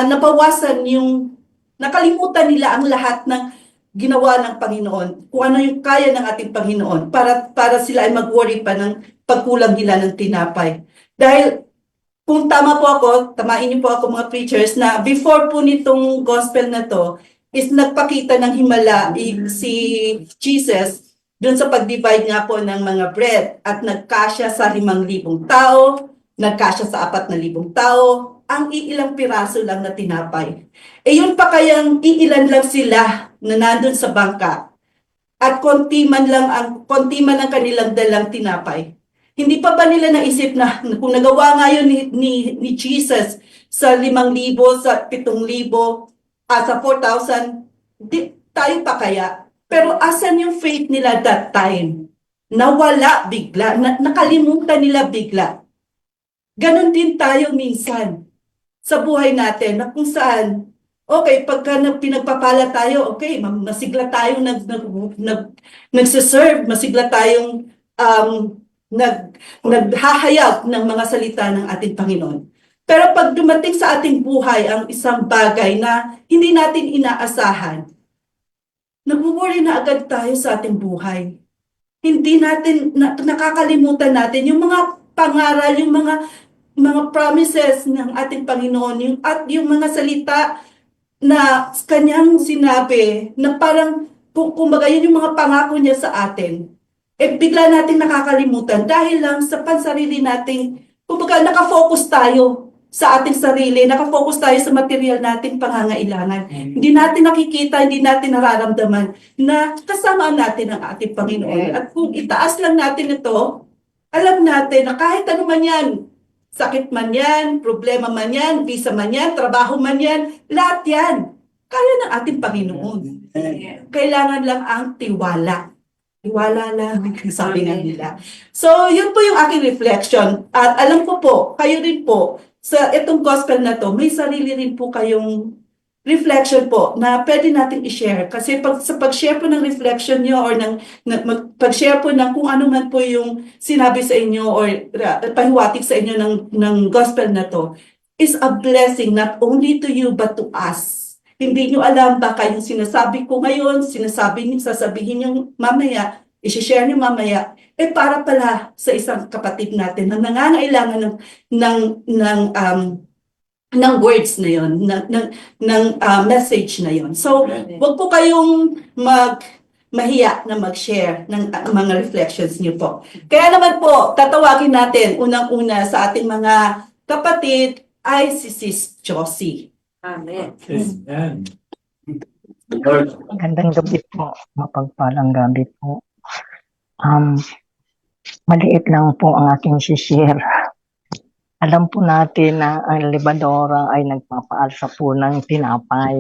nabawasan yung, nakalimutan nila ang lahat ng ginawa ng Panginoon. Kung ano yung kaya ng ating Panginoon para sila ay mag-worry pa ng pagkulang nila ng tinapay. Dahil kung tama po ako, tamain niyo po ako mga preachers, na before po nitong gospel na to, is nagpakita ng himala si Jesus dun sa pag-divide nga po ng mga bread at nagkasya sa 5,000 tao, nagkasya sa 4,000 tao, ang iilang piraso lang na tinapay. Yun pa kayang iilan lang sila na nandun sa bangka at konti man ang kanilang dalang tinapay. Hindi pa ba nila naisip na kung nagawa nga yun ni Jesus sa 5,000, sa 7,000, sa 4,000, tayo pa kaya? Pero asan yung faith nila that time? Nawala bigla, nakalimutan nila bigla. Ganon din tayo minsan sa buhay natin na kung saan, okay, pagka pinagpapala tayo, okay, masigla tayong nagsiserve, masigla tayong naghahayag ng mga salita ng ating Panginoon. Pero pag dumating sa ating buhay ang isang bagay na hindi natin inaasahan, nag-worry na agad tayo sa ating buhay. Hindi natin, nakakalimutan natin yung mga pangaral, yung mga promises ng ating Panginoon, at yung mga salita na kanyang sinabi, na parang, kumbaga yun yung mga pangako niya sa atin. Bigla natin nakakalimutan dahil lang sa pansarili nating, kumbaga nakafocus tayo sa ating sarili, nakafocus tayo sa material nating pangangailangan. Hindi natin nakikita, hindi natin nararamdaman na kasama natin ang ating Panginoon. At kung itaas lang natin ito, alam natin na kahit ano man yan, sakit man yan, problema man yan, visa man yan, trabaho man yan, lahat yan, kaya ng ating Panginoon. Kailangan lang ang tiwala. Tiwala lang, sabi nga nila. So, yun po yung aking reflection. At alam ko po, kayo rin po, sa itong gospel na to, may sarili rin po kayong reflection po na pwede natin i-share. Kasi sa pag-share po ng reflection nyo or pag-share po ng kung ano man po yung sinabi sa inyo or pahiwatig sa inyo ng gospel na to, is a blessing not only to you but to us. Hindi nyo alam baka yung sinasabi ko ngayon, sasabihin nyo mamaya, i-share nyo mamaya, para pala sa isang kapatid natin na nangangailangan ng words na yon, ng message na yon. So, wag po kayong mahiya na mag-share ng mga reflections niyo po. Kaya naman po, tatawagin natin unang-una sa ating mga kapatid ay si Sis Josie. Amen. Magandang gabi po, mapagpalang gabi po. Maliit lang po ang aking share. Alam po natin na ang lebadora ay nagpapaalsa po ng tinapay.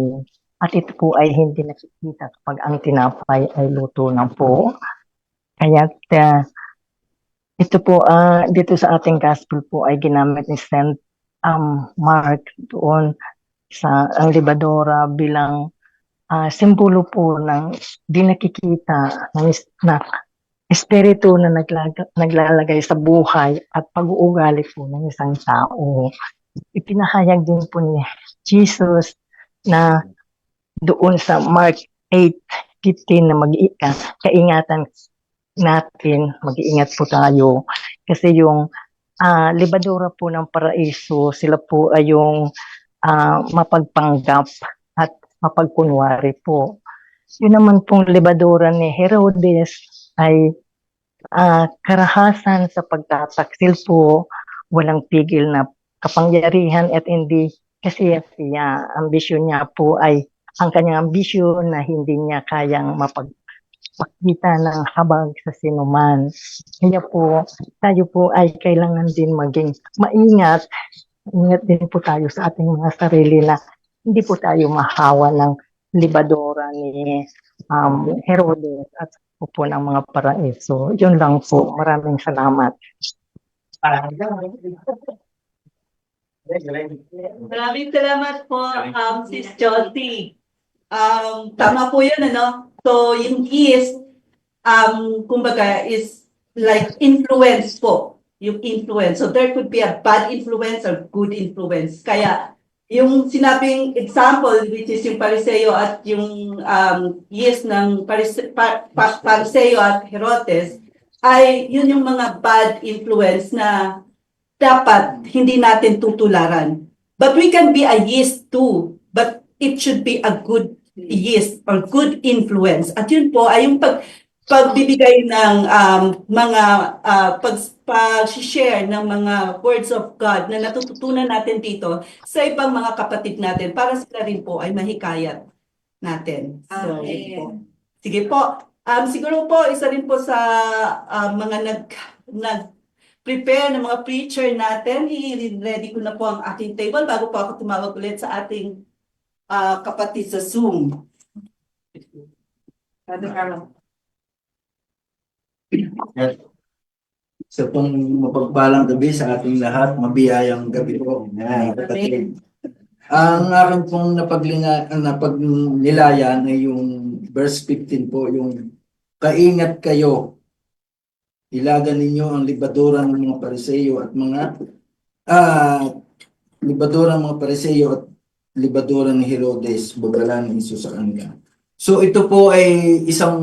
At ito po ay hindi nakikita kapag ang tinapay ay luto na po. Kaya ito po, dito sa ating gospel po ay ginamit ni St. Mark doon sa ang lebadora bilang simbolo po ng di nakikita na espiritu na naglalagay sa buhay at pag-uugali po ng isang tao. Ipinahayag din po ni Jesus na doon sa Mark 8:15 na kaingatan natin, mag-iingat po tayo kasi yung lebadura po ng paraiso, sila po ay yung mapagpanggap at mapagkunwari po. Yun naman pong lebadura ni Herodes ay karahasan sa pagtataksil po, walang pigil na kapangyarihan at hindi kasi ambisyon niya po ay ang kanyang ambisyon na hindi niya kayang mapagpakita ng habag sa sinuman. Kaya po, tayo po ay kailangan din maging maingat. Ingat din po tayo sa ating mga sarili na hindi po tayo mahawa ng libadora ni Herodes at po ng mga paraiso. Yun lang po. Maraming salamat. Maraming salamat po, Sis Josie. Tama po yun, ano? So, yung is, kumbaga, is like influence po. Yung influence. So, there could be a bad influence or good influence. Kaya, yung sinabing example, which is yung Pariseo at yung yes ng Pariseo at Herodes, ay yun yung mga bad influence na dapat hindi natin tutularan. But we can be a yes too, but it should be a good yes or good influence. At yun po ay yung pagbibigay ng mga pag-share ng mga words of God na natututunan natin dito sa ibang mga kapatid natin para sila rin po ay mahikayat natin. So, Amen. po. Sige po. Siguro po, isa rin po sa mga nag-prepare ng mga preacher natin. I-ready ko na po ang aking table bago po ako tumawag ulit sa ating kapatid sa Zoom. Sa pong mapagpalang gabi sa ating lahat, mabiyayang gabi po, mga kapatid. Ang aking pong napagnilayan ay yung verse 15 po, yung kaingat kayo, ilagan ninyo ang libadura ng mga Pariseo at libadura ng mga Pariseo at libadura ni Herodes, bagala ni Jesus sa kanila. So ito po ay isang,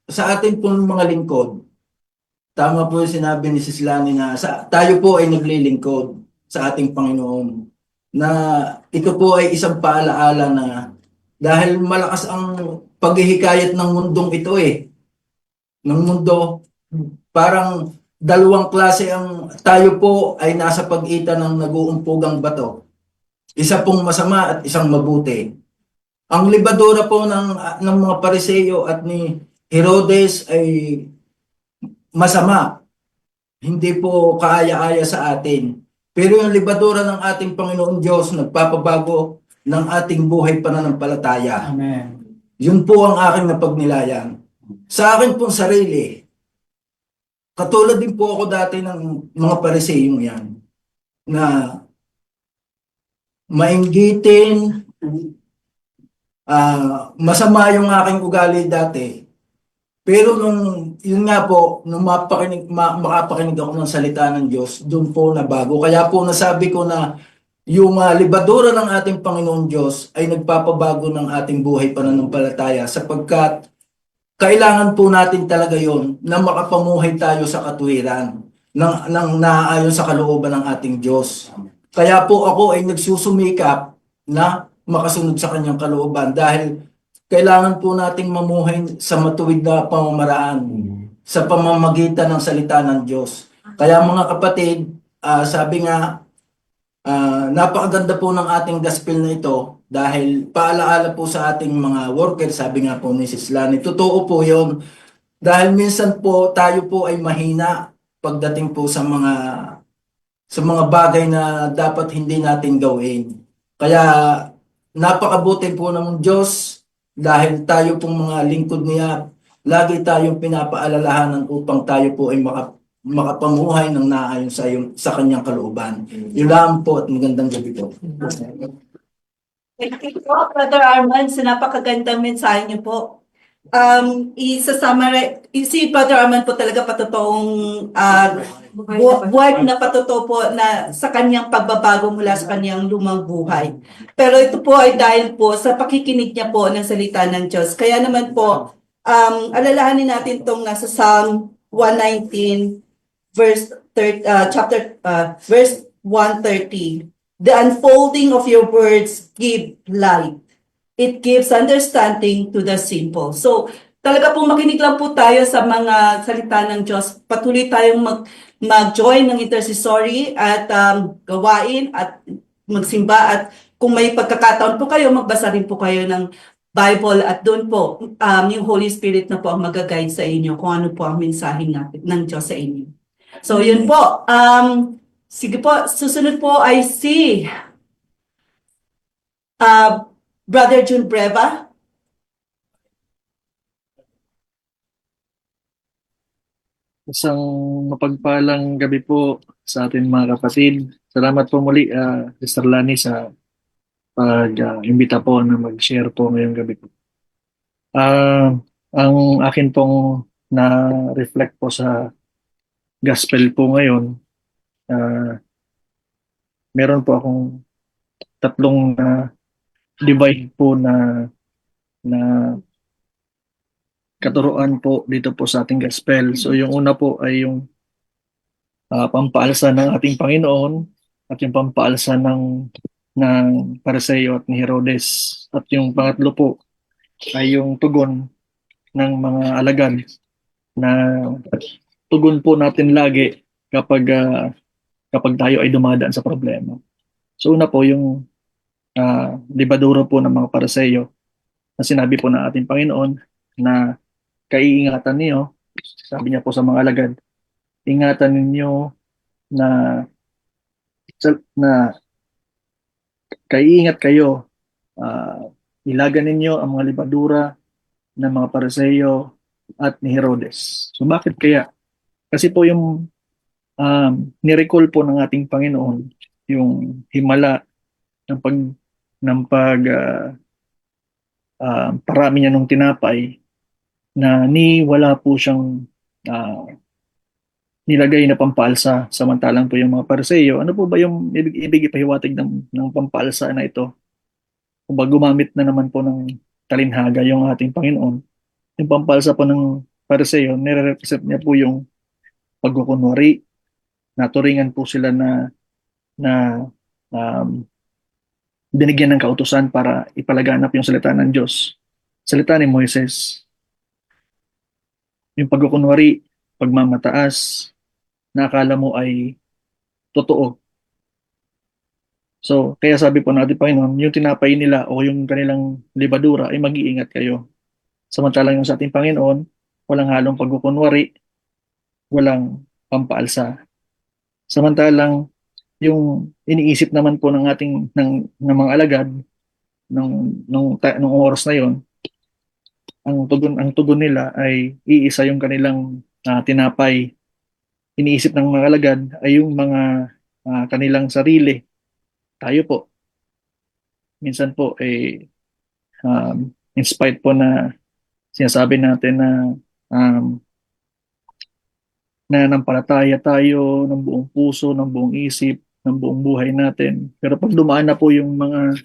sa ating pong mga lingkod, tama po yung sinabi ni Sis Lani na tayo po ay naglilingkod sa ating Panginoon. Na ito po ay isang paalaala na dahil malakas ang paghihikayat ng mundong ito ng mundo, parang dalawang klase ang tayo po ay nasa pagitan ng nag-uumpugang bato. Isa pong masama at isang mabuti. Ang libadura po ng mga Pariseo at ni Herodes ay masama. Hindi po kaaya-aya sa atin. Pero yung libadura ng ating Panginoon Diyos, nagpapabago ng ating buhay pananampalataya. Amen. Yun po ang aking napagnilayan. Sa akin pong sarili, katulad din po ako dati ng mga Pariseyong yan, na mainggitin, masama yung aking ugali dati. Pero yun nga po, nung makapakinig ako ng salita ng Diyos, doon po nabago. Kaya po nasabi ko na yung libadura ng ating Panginoon Diyos ay nagpapabago ng ating buhay pananampalataya sapagkat kailangan po natin talaga yon na makapamuhay tayo sa katuwiran ng naaayon sa kalooban ng ating Diyos. Kaya po ako ay nagsusumikap na makasunod sa kanyang kalooban dahil kailangan po nating mamuhay sa matuwid na pamamaraan sa pamamagitan ng salita ng Diyos. Kaya mga kapatid, sabi nga, napakaganda po ng ating gospel na ito dahil paalaala po sa ating mga workers, sabi nga po ni Sis Lani, totoo po yun. Dahil minsan po tayo po ay mahina pagdating po sa mga bagay na dapat hindi natin gawin. Kaya napakabuti po ng Diyos dahil tayo pong mga lingkod niya, lagi tayong pinapaalalahanan upang tayo po ay makapamuhay ng naayon sa kanyang kalooban. Yun lang po at magandang gabi po. Thank you po, Brother Arman, sa napakagandang mensahe niyo po. Si Brother Arman po talaga patotoong buhay na patotoo po na sa kanyang pagbabago mula sa kanyang lumang buhay. Pero ito po ay dahil po sa pakikinig niya po ng salita ng Diyos. Kaya naman po, alalahanin natin itong nasa Psalm 119, verse 130. The unfolding of your words give light. It gives understanding to the simple. So, talaga pong makinig lang po tayo sa mga salita ng Diyos. Patuloy tayong mag-join ng intercessory at gawain at magsimba at kung may pagkakataon po kayo, magbasa rin po kayo ng Bible at doon po, yung Holy Spirit na po ang mag-guide sa inyo kung ano po ang mensahe ng Diyos sa inyo. So, yun po. Sige po, susunod po ay si Brother June Breva. Isang mapagpalang gabi po sa ating mga kapatid. Salamat po muli, Sister Lani, sa pag-imbita po na mag-share po ngayong gabi po. Ang akin pong na-reflect po sa gospel po ngayon, meron po akong tatlong divide po na katuruan po dito po sa ating gospel. So yung una po ay yung pampaalsa ng ating Panginoon at yung pampaalsa ng Pariseo at ni Herodes. At yung pangatlo po ay yung tugon ng mga alagad na tugon po natin lagi kapag tayo ay dumadaan sa problema. So una po yung libadura po ng mga Pariseo na sinabi po ng ating Panginoon na kaiingatan niyo, sabi niya po sa mga alagad, ingatan ninyo na kaiingat kayo, ilagan ninyo ang mga libadura ng mga Pariseo at ni Herodes. So bakit kaya? Kasi po yung nirecall po ng ating Panginoon yung himala ng parami niya ng tinapay na wala po siyang nilagay na pampalsa, samantalang po yung mga Pariseo. Ano po ba yung ibig ipahiwatig ng pampalsa na ito? Kung ba gumamit na naman po ng talinhaga yung ating Panginoon, yung pampalsa po ng Pariseo, nire-represent niya po yung pagkukunwari, naturingan po sila na binigyan ng kautusan para ipalaganap yung salita ng Diyos. Salita ni Moises. Yung pagkukunwari, pagmamataas, na akala mo ay totoo. So, kaya sabi po natin Panginoon, yung tinapay nila o yung kanilang libadura ay mag-iingat kayo. Samantalang yung sa ating Panginoon, walang halong pagkukunwari, walang pampaalsa. Samantalang yung iniisip naman po ng ating ng mga alagad nung oras na yon, ang tugon nila ay iisa yung kanilang tinapay. Iniisip ng mga alagad ay yung mga kanilang sarili. Tayo po minsan po in spite po na sinasabi natin na nanampalataya tayo ng buong puso, ng buong isip, ng buong buhay natin. Pero pag dumaan na po yung mga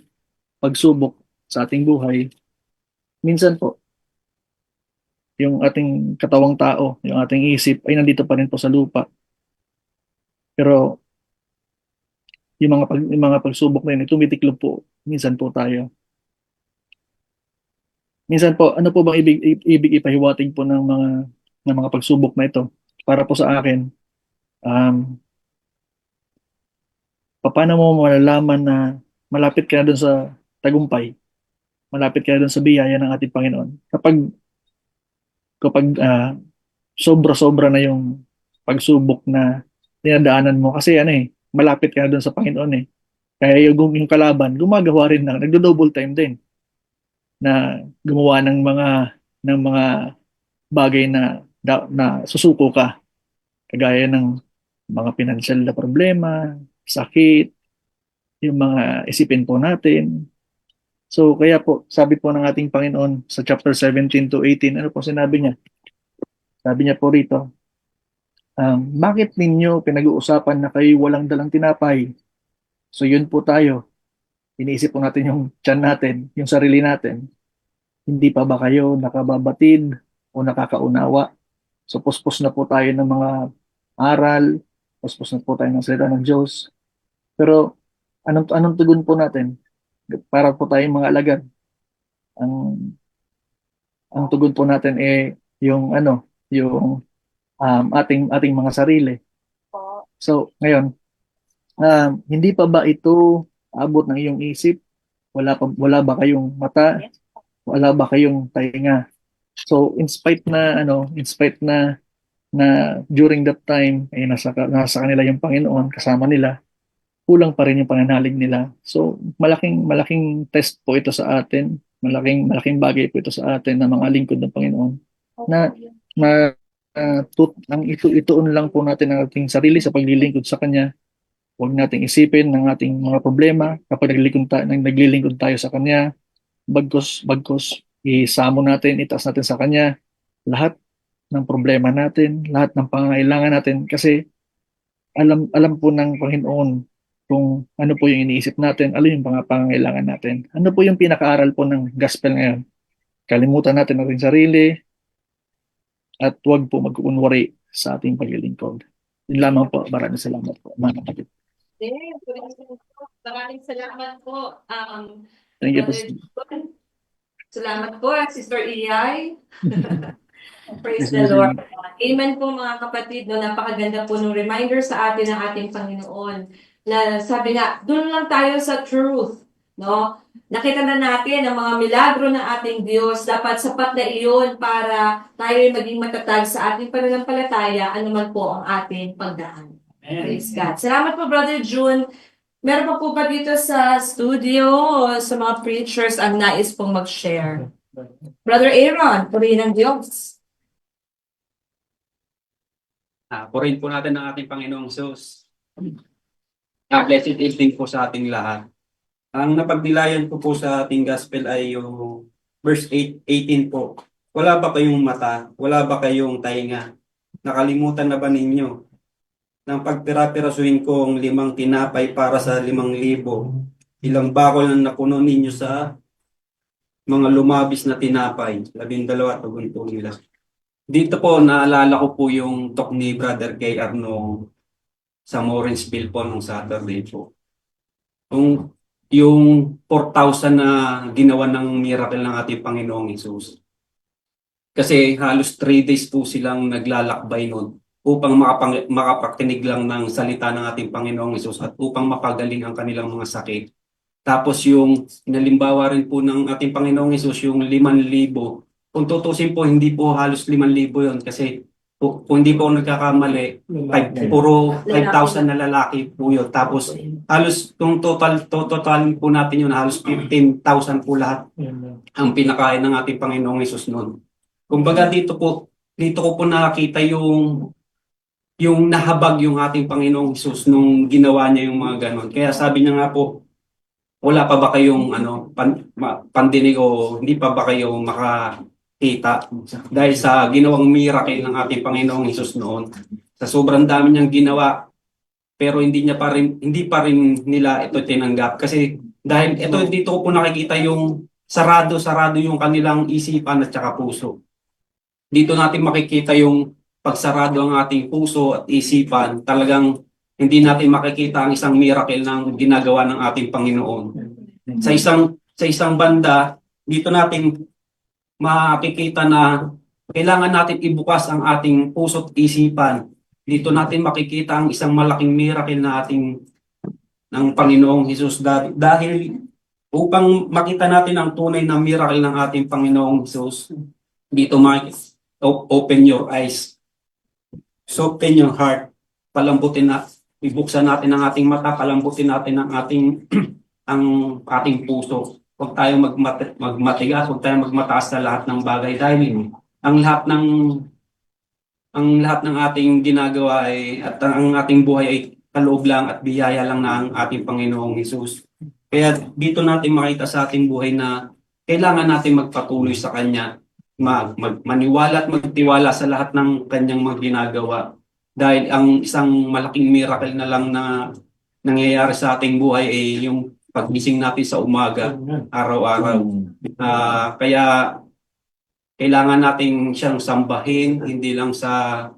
pagsubok sa ating buhay, minsan po, yung ating katawang tao, yung ating isip ay nandito pa rin po sa lupa. Pero yung mga pagsubok na yun, tumitiklop po minsan po tayo. Minsan po, ano po bang ibig ipahiwatig po ng mga pagsubok na ito? Para po sa akin, paano mo malalaman na malapit ka na doon sa tagumpay, malapit ka na doon sa biyaya ng ating Panginoon? Kapag sobra-sobra na yung pagsubok na dinadaanan mo, kasi malapit ka na doon sa Panginoon eh. Kaya yung kalaban, gumagawa rin nagdo-double time din na gumawa ng mga bagay na susuko ka. Kagaya ng mga financial na problema, sakit, yung mga isipin po natin. So kaya po, sabi po ng ating Panginoon sa chapter 17 to 18, ano po sinabi niya? Sabi niya po rito, bakit ninyo pinag-uusapan na kayo walang dalang tinapay? So yun po tayo. Iniisip po natin yung tiyan natin, yung sarili natin. Hindi pa ba kayo nakababatid o nakakaunawa? So puspos na po tayo ng mga aral, puspos na po tayo ng salita ng Diyos. Pero anong tugon po natin? Para po tayong mga alagad. Ang tugon po natin yung ating mga sarili. So ngayon, hindi pa ba ito abot ng iyong isip wala ba kayong mata? Wala ba kayong tainga? So in spite na during that time ay nasa kanila yung Panginoon, kasama nila, kulang pa rin yung pananalig nila. So malaking malaking test po ito sa atin, malaking malaking bagay po ito sa atin na mga lingkod ng Panginoon na ang ituon lang po natin ang ating sarili sa paglilingkod sa Kanya. Huwag nating isipin ng ating mga problema kapag naglilingkod tayo sa Kanya. Bagkus isamo natin, itaas natin sa Kanya lahat ng problema natin, lahat ng pangangailangan natin kasi alam po ng Panginoon kung ano po yung iniisip natin, ano yung mga pangangailangan natin. Ano po yung pinakaaral po ng gospel ngayon? Kalimutan natin ang ating sarili at huwag po mag-unwari sa ating paglilingkod. Yun lamang po. Maraming salamat po, mga kapatid. Maraming salamat po. Thank you po. Brother John. Salamat po, Sister Iyay. Praise Yes, the yes, Lord. Amen po mga kapatid. No, napakaganda po ng reminder sa atin ng ating Panginoon. Na sabi nga, doon lang tayo sa truth. No? Nakita na natin ang mga milagro ng ating Diyos. Dapat sapat na iyon para tayo maging matatag sa ating pananampalataya, anuman po ang ating pagdaan. Praise God. Salamat po, Brother June. Meron pa po ba dito sa studio o sa mga preachers ang nais pong mag-share? Brother Aaron, purihin ng Diyos. Purihin po natin ang ating Panginoong Diyos. Blessed evening po sa ating lahat. Ang napagnilayan ko po sa ating gospel ay yung verse 18 po. Wala ba kayong mata? Wala ba kayong tainga? Nakalimutan na ba ninyo? Nang pagpira-pirasuhin ko ang 5 tinapay para sa 5,000, ilang bakol ang napuno ninyo sa mga lumabis na tinapay, 12 tugon po nila. Dito po, naalala ko po yung talk ni Brother Kay Arno sa Morrinsville po nung Saturday po. Yung 4,000 na ginawa ng miracle ng ating Panginoong Hesus. Kasi halos 3 days po silang naglalakbay noon upang makapakinig lang ng salita ng ating Panginoong Hesus at upang mapagaling ang kanilang mga sakit. Tapos yung inalimbawa rin po ng ating Panginoong Hesus yung 5,000. Kung tutusin po, hindi po halos 5,000 yun kasi kung hindi po nagkakamali, puro 5,000 na lalaki po yun. Tapos halos kung total po natin yun, halos 15,000 po lahat ang pinakain ng ating Panginoong Hesus noon. Kumbaga dito ko po nakita yung nahabag yung ating Panginoong Hesus nung ginawa niya yung mga ganon. Kaya sabi niya nga po, wala pa ba kayong pandinig o hindi pa ba kayo makakita dahil sa ginawang miracle ng ating Panginoong Hesus noon. Sa sobrang dami niyang ginawa, pero hindi pa rin nila ito tinanggap kasi dahil dito ko po nakikita yung sarado yung kanilang isipan at saka puso. Dito natin makikita yung pagsarado ang ating puso at isipan, talagang hindi natin makikita ang isang miracle ng ginagawa ng ating Panginoon. Sa isang banda, dito natin makikita na kailangan natin ibukas ang ating puso at isipan. Dito natin makikita ang isang malaking miracle na ng Panginoong Hesus dahil upang makita natin ang tunay na miracle ng ating Panginoong Hesus, dito open your eyes. Soften your heart. Ibuksan natin ang ating mata, palambutin natin ang ating puso. Huwag tayong magmatigas, huwag tayong magmataas sa lahat ng bagay dahil ang lahat ng ating ginagawa at ang ating buhay ay kaloob lang at biyaya lang ng ating Panginoong Hesus. Kaya dito natin makita sa ating buhay na kailangan natin magpatuloy sa Kanya, maniwala at magtiwala sa lahat ng Kanyang mga ginagawa. Dahil ang isang malaking miracle na lang na nangyayari sa ating buhay ay yung paggising natin sa umaga, araw-araw. Kaya kailangan natin siyang sambahin, hindi lang sa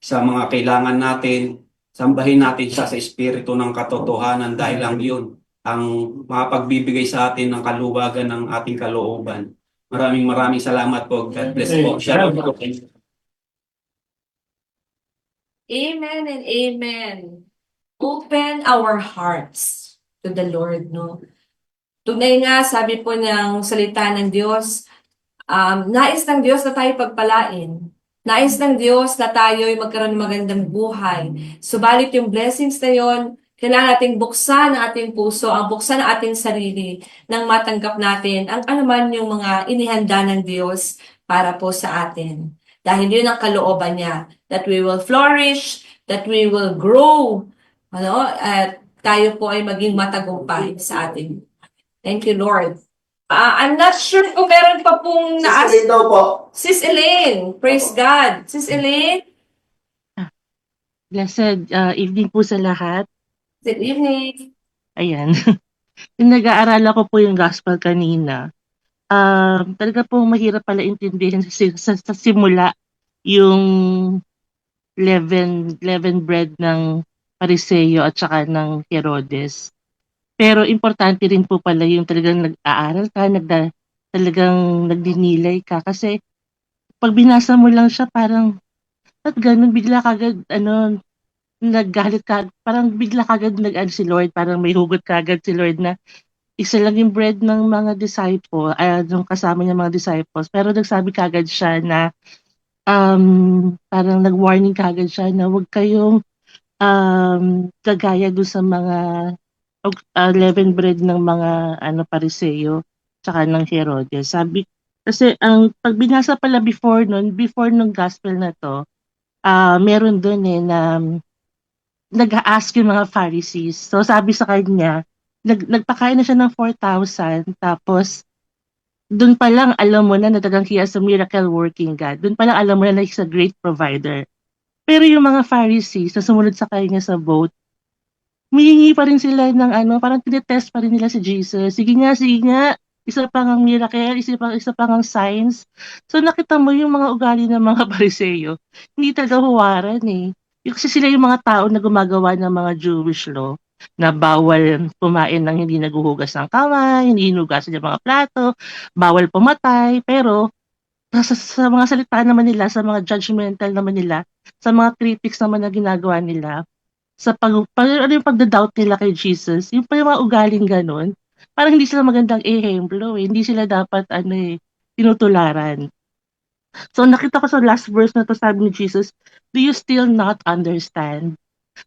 mga kailangan natin. Sambahin natin siya sa espiritu ng katotohanan dahil lang yun ang mapagbibigay sa atin ng kaluwagan ng ating kalooban. Maraming salamat po. God bless po. Amen and amen. Open our hearts to the Lord, no? Tunay nga, sabi po ng salita ng Diyos, nais ng Diyos na tayo pagpalain. Nais ng Diyos na tayo ay magkaroon ng magandang buhay. Subalit yung blessings na yon, kailangan nating buksan ang ating puso, ang buksan ang ating sarili nang matanggap natin ang anuman yung mga inihanda ng Diyos para po sa atin. Dahil yun ang kalooban niya, that we will flourish, that we will grow, at tayo po ay maging matagumpay sa ating. Thank you, Lord. I'm not sure kung meron pa pong naas. Sis daw po. Sis Elaine, praise God. Sis Elaine, Blessed evening po sa lahat. good evening. Ayan. Yung nag-aaral ako po yung gospel kanina, talaga pong mahirap pala intindihin sa simula yung leaven bread ng Pariseo at saka ng Herodes. Pero importante rin po pala yung talagang nag-aaral ka, talagang nagdinilay ka. Kasi pag binasa mo lang siya, parang at ganun, bigla kagad, naggalit ka, parang bigla kagad si Lord, parang may hugot kagad si Lord na isa lang yung bread ng mga disciple, yung kasama niya mga disciples. Pero nagsabi kagad siya na, parang nag-warning kagad siya na huwag kayong gagaya doon sa mga leaven bread ng mga Pariseo tsaka ng Herodes. Sabi, kasi ang pag binasa pala before nung gospel na to, meron doon na nag-a-ask yung mga Pharisees. So sabi sa kanya, nagpakain na siya ng 4,000, tapos doon pa lang alam mo na talagang he is a miracle working God. Doon pa lang alam mo na he's a great provider. Pero yung mga Pharisees na sumunod sa kanya sa boat, humihingi pa rin sila ng parang tinetest pa rin nila si Jesus. Sige nga, isa pa ngang miracle, isa pa ngang signs. So nakita mo yung mga ugali ng mga Pariseo, hindi talaga huwaran eh. Kasi sila yung mga tao na gumagawa ng mga Jewish law, na bawal kumain ng hindi naguhugas ng kamay, hindi hinugasan yung mga plato, bawal pumatay, pero sa mga salita naman nila, sa mga judgmental naman nila, sa mga critics naman na ginagawa nila, sa yung pagda-doubt nila kay Jesus, yung pa yung mga ugaling ganun, parang hindi sila magandang ehemplo, hindi sila dapat tinutularan. So nakita ko sa last verse na to, sabi ni Jesus, do you still not understand?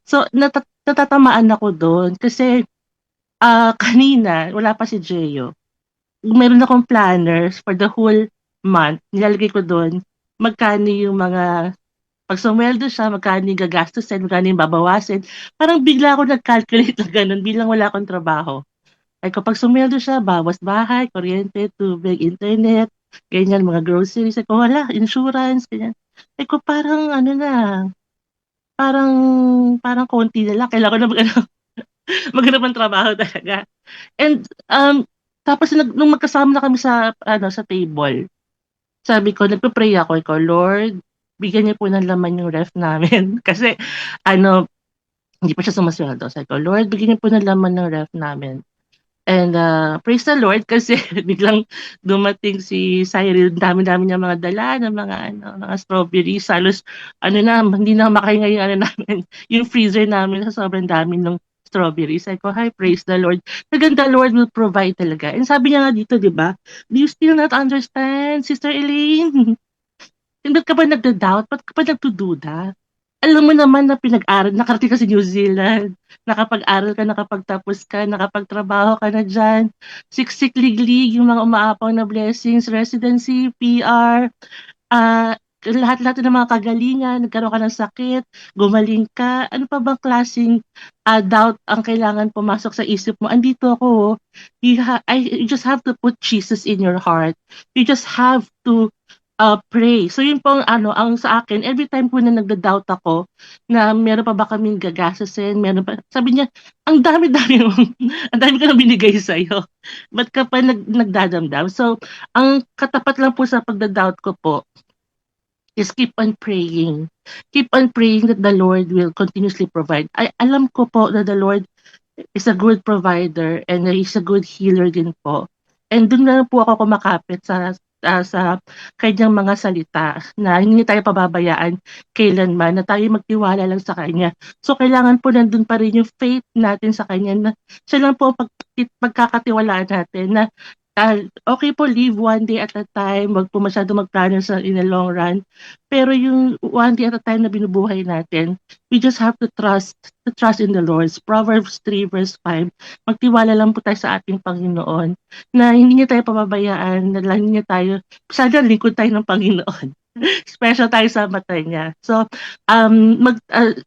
So natatamaan ako doon kasi kanina, wala pa si Jeyo. Meron akong planners for the whole month, nilalagay ko doon, magkano yung mga pag sumweldo siya, magkano yung gagastusin, magkano yung babawasin. Parang bigla ako nag-calculate na ganun, bilang wala akong trabaho. Ay kapag sumweldo siya, bawas bahay, kuryente, tubig, internet, ganyan, mga groceries. Ay ko, wala, insurance, ganyan. Ay ko, parang parang konti na lang. Kailangan ko na maghanap ng trabaho talaga. And, tapos nung magkasama na kami sa table, sabi ko, nagpe-pray ako, Lord, bigyan niyo po ng laman yung ref namin. Kasi, hindi pa siya sumasweldo. Sabi ko, Lord, bigyan niyo po ng laman ng ref namin. And praise the Lord kasi biglang dumating si Cyril, dami-dami niya mga dala ng mga strawberries. Halos, hindi na makahinga yung namin, yung freezer namin sa sobrang dami ng strawberries. Sabi ko, hi, praise the Lord. The Lord will provide talaga. And sabi niya nga dito, di ba, do you still not understand, Sister Elaine? Hindi ka ba nagda-doubt? Ba't ka pa nagdududa? Alam mo naman na pinag-aral, nakarating ka sa New Zealand, nakapag-aral ka, nakapagtapos ka, nakapagtrabaho ka na dyan, siksik liglig, yung mga umaapaw na blessings, residency, PR, lahat-lahat ng mga kagalingan, nagkaroon ka ng sakit, gumaling ka, ano pa bang klaseng doubt ang kailangan pumasok sa isip mo? Andito ako, you just have to put Jesus in your heart. You just have to pray. So yun pong ang sa akin, every time po na nagda-doubt ako na meron pa ba kaming gagasasin, meron pa, sabi niya, ang dami-dami ang dami ko na binigay sa'yo. Ba't ka pa nagdadamdam? So, ang katapat lang po sa pagda-doubt ko po is keep on praying. Keep on praying that the Lord will continuously provide. Alam ko po that the Lord is a good provider and He's a good healer din po. And doon na po ako kumakapit sa kanyang mga salita na hindi tayo pababayaan kailanman, na tayo magtiwala lang sa kanya. So kailangan po nandun pa rin yung faith natin sa kanya na siya lang po ang pagkakatiwalaan natin na okay po, live one day at a time, wag po masyado magplano sa in the long run. Pero yung one day at a time na binubuhay natin, we just have to trust in the Lord. Proverbs 3 verse 5, magtiwala lang po tayo sa ating Panginoon na hindi niya tayo pababayaan, na lang niya tayo, sana lingkod tayo ng Panginoon. Special tayo sa mata niya. So,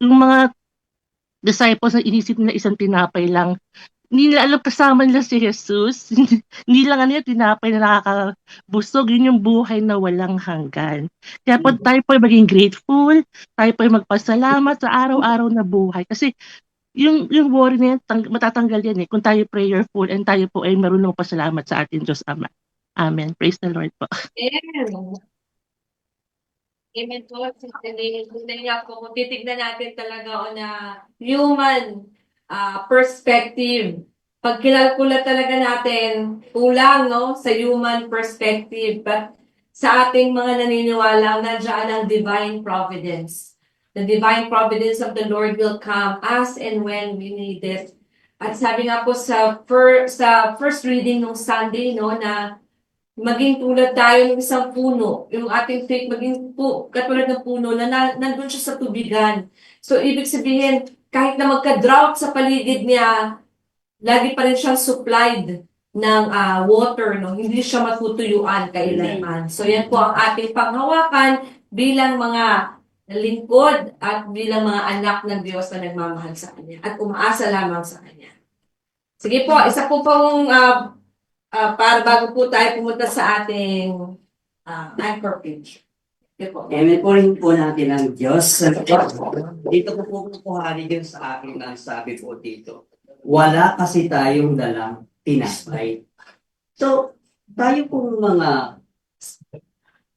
yung mga disciples na inisip nila isang tinapay lang, hindi nila alam kasama nila si Jesus. Hindi lang ano yung tinapay na nakakabusog. Yun yung buhay na walang hanggan. Kaya po tayo po ay maging grateful, tayo po ay magpasalamat sa araw-araw na buhay. Kasi yung worry na yan, matatanggal yan eh. Kung tayo prayerful and tayo po ay marunong pasalamat sa ating Diyos Ama. Amen. Praise the Lord po. Amen. Amen po. Kung titignan natin talaga na human perspective, pagkilalkula talaga natin, kulang no, sa human perspective. But sa ating mga naniniwala, nandiyan ang divine providence. The divine providence of the Lord will come as and when we need it. At sabi nga po sa first reading nung Sunday, no, na maging tulad tayo ng isang puno, yung ating faith maging katulad ng puno na nandun siya sa tubigan. So, ibig sabihin, kahit na magka-drought sa paligid niya, lagi pa rin siyang supplied ng water, no? Hindi siya matutuyuan kailanman. So, yan po ang ating panghawakan bilang mga lingkod at bilang mga anak ng Diyos na nagmamahal sa Kanya at umaasa lamang sa Kanya. Sige po, isa po pong para bago po tayo pumunta sa ating anchor page. Amen po rin po natin ang Diyos. Dito ko po kukuhanin yung sa akin ang sabi po dito. Wala kasi tayong dalang tinapay. So, tayo pong mga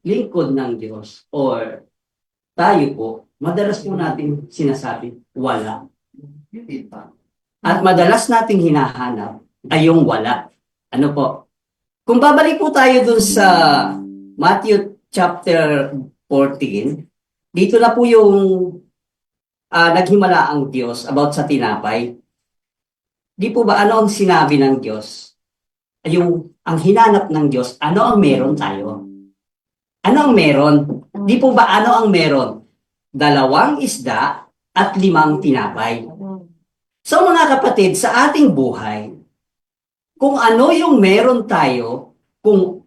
lingkod ng Diyos or tayo po, madalas po natin sinasabi, wala. At madalas nating hinahanap ay yung wala. Ano po? Kung babalik po tayo dun sa Matthew chapter 14, dito na po yung naghimala ang Diyos about sa tinapay. Di po ba ano ang sinabi ng Diyos? Ang hinanap ng Diyos, ano ang meron tayo? Ano ang meron? Di po ba ano ang meron? 2 isda at 5 tinapay. So mga kapatid, sa ating buhay, kung ano yung meron tayo, kung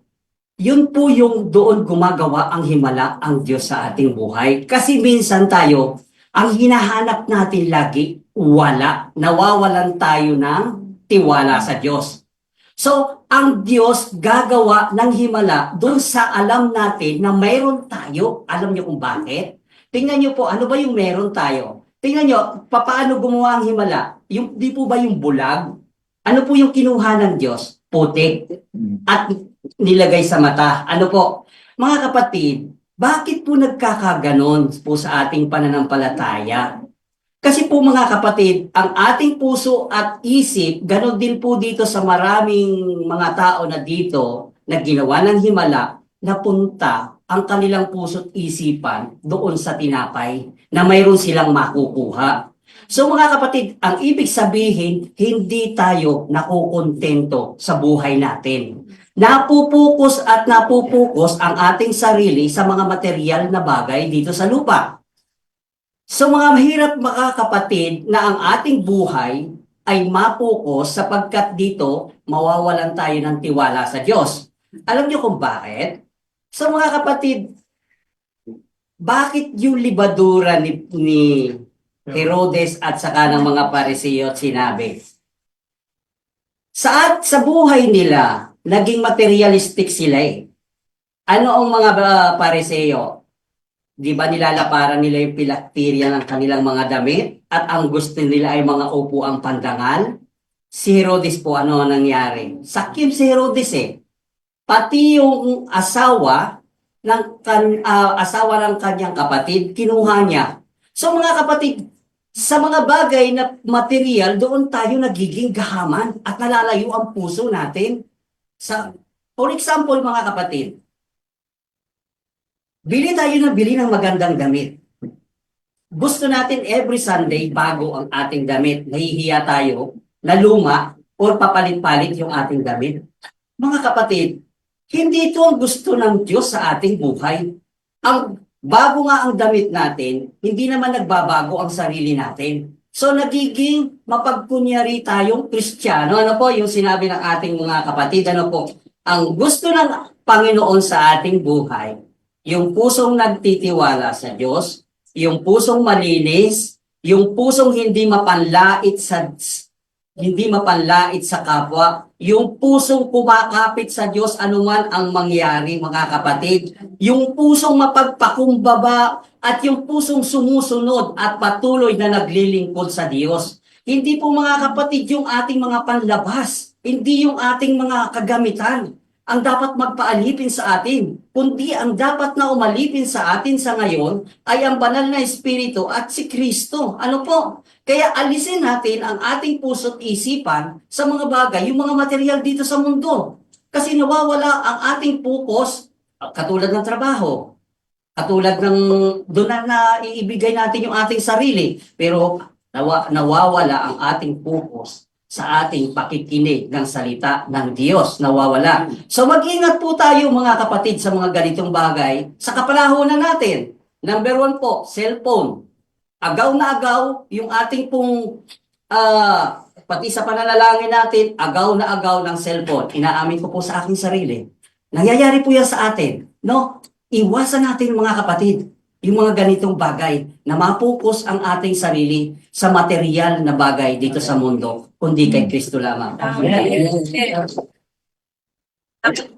yun po yung doon gumagawa ang himala ang Diyos sa ating buhay. Kasi minsan tayo, ang hinahanap natin lagi, wala. Nawawalan tayo ng tiwala sa Diyos. So, ang Diyos gagawa ng himala doon sa alam natin na mayroon tayo. Alam niyo kung bakit? Tingnan niyo po, ano ba yung meron tayo? Tingnan niyo, paano gumawa ang himala? Di po ba yung bulag? Ano po yung kinuha ng Diyos? Putik. At nilagay sa mata. Ano po? Mga kapatid, bakit po nagkakaganon po sa ating pananampalataya? Kasi po mga kapatid, ang ating puso at isip, ganon din po dito sa maraming mga tao na dito na ginawa ng himala, napunta ang kanilang puso at isipan doon sa tinapay na mayroon silang makukuha. So mga kapatid, ang ibig sabihin, hindi tayo nakukontento sa buhay natin. Napupukus ang ating sarili sa mga material na bagay dito sa lupa. So mga mahirap mga kapatid na ang ating buhay ay mapukus sapagkat dito mawawalan tayo ng tiwala sa Diyos. Alam niyo kung bakit? So mga kapatid, bakit yung libadura ni Herodes at saka ng mga Pariseo sinabi? Sa buhay nila, naging materialistic sila eh. Ano ang mga Pariseo? Di ba nilalaparan nila yung pilaktirya ng kanilang mga damit? At ang gusto nila ay mga upuang pandangal? Si Herodes po, ano nangyari? Sakim si Herodes eh. Pati yung asawa ng kanyang kapatid, kinuha niya. So mga kapatid, sa mga bagay na material, doon tayo nagiging gahaman at nalalayo ang puso natin. For example, mga kapatid, bili tayo ng magandang damit. Gusto natin every Sunday bago ang ating damit. Nahihiya tayo na luma or papalit-palit yung ating damit. Mga kapatid, hindi ito ang gusto ng Diyos sa ating buhay. Ang bago nga ang damit natin, hindi naman nagbabago ang sarili natin. So nagiging mapagkunyari tayong Kristiyano. Ano po yung sinabi ng ating mga kapatid? Ano po? Ang gusto ng Panginoon sa ating buhay, yung pusong nagtitiwala sa Diyos, yung pusong malinis, yung pusong hindi mapanlait sa kapwa, yung pusong kumakapit sa Diyos anuman ang mangyari, mga kapatid, yung pusong mapagpakumbaba at yung pusong sumusunod at patuloy na naglilingkod sa Diyos. Hindi po, mga kapatid, yung ating mga panlabas, hindi yung ating mga kagamitan ang dapat magpaalipin sa atin, kundi ang dapat na umalipin sa atin sa ngayon ay ang banal na Espiritu at si Kristo. Ano po? Kaya alisin natin ang ating puso't isipan sa mga bagay, yung mga material dito sa mundo. Kasi nawawala ang ating focus, katulad ng trabaho, katulad ng doon na iibigay natin yung ating sarili, pero nawawala ang ating focus sa ating pakikinig ng salita ng Diyos, nawawala. So mag-ingat po tayo, mga kapatid, sa mga ganitong bagay sa kapanahonan natin. Number 1 po, cellphone. Agaw na agaw yung ating pong pati sa pananalangin natin, agaw na agaw ng cellphone. Inaamin ko po sa aking sarili. Nangyayari po yan sa atin. No? Iwasan natin, mga kapatid, yung mga ganitong bagay na mapokus ang ating sarili sa material na bagay dito sa mundo, kundi kay Kristo lamang.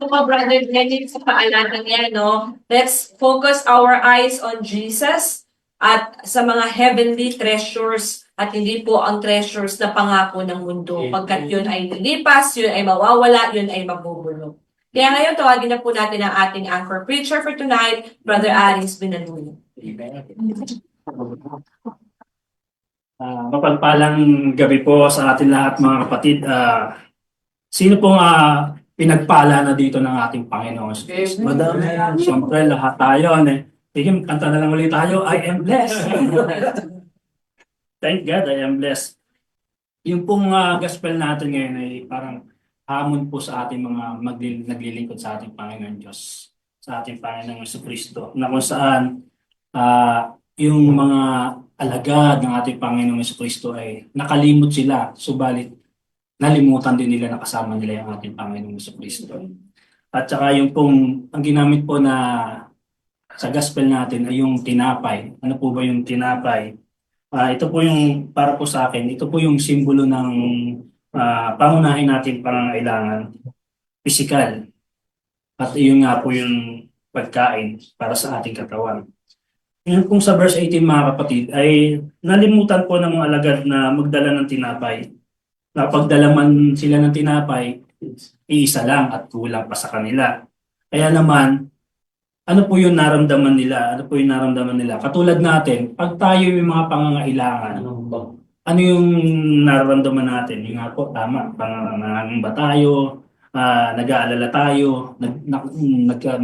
Mga brother, ganyan sa paalala niya, no? Let's focus our eyes on Jesus at sa mga heavenly treasures at hindi po ang treasures na pangako ng mundo. Pagkat yun ay lilipas, yun ay mawawala, yun ay mabubulok. Kaya ngayon, tawagin na po natin ang ating anchor preacher for tonight, Brother Alice Binanuyo. Mapagpalang gabi po sa ating lahat, mga kapatid. Sino pong pinagpala na dito ng ating Panginoon? Madami. Siyempre, lahat tayo. Sige, kanta na lang ulit tayo. I am blessed. Thank God, I am blessed. Yung pong gospel natin ngayon ay parang hamon po sa ating mga naglilingkod sa ating Panginoon Diyos, sa ating Panginoon Jesucristo, na kung saan yung mga alagad ng ating Panginoong Jesucristo ay nakalimot sila, subalit nalimutan din nila na kasama nila yung ating Panginoong Jesucristo. At saka yung pong, ang ginamit po na sa gospel natin ay yung tinapay. Ano po ba yung tinapay? Ito po yung, para po sa akin, ito po yung simbolo ng pangunahin natin pangangailangan, physical. At iyon nga po yung pagkain para sa ating katawan. Yun kung sa verse 18, mga kapatid, ay nalimutan po ng mga alagad na magdala ng tinapay. Napagdala man sila ng tinapay, iisa lang at kulang pa sa kanila. Kaya naman, ano po yung naramdaman nila? Ano po yung naramdaman nila? Katulad natin, pag tayo yung mga pangangailangan, ano yung nararamdaman natin? Yung nga po, tama, pangangailangan ba tayo? Nag-aalala tayo?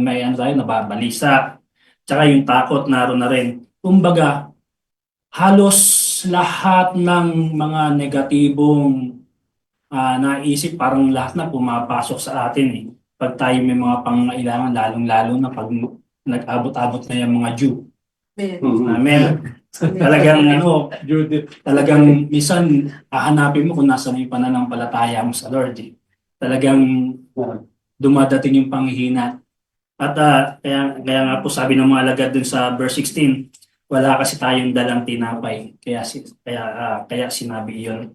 May ano tayo, nababalisa? Tsaka yung takot, naroon na rin. Kumbaga, halos lahat ng mga negatibong naisip, parang lahat na pumapasok sa atin eh. Pag tayo may mga pangangailangan, lalong-lalo na pag nag-abot-abot na yung mga Jew. Amen. Talagang talagang minsan hahanapin mo kung nasa yung pananampalataya mo sa Lord. Talagang dumadating yung panghihina. At kaya nga po sabi ng mga alagad dun sa verse 16, wala kasi tayong dalang tinapay. Kaya sinabi iyon.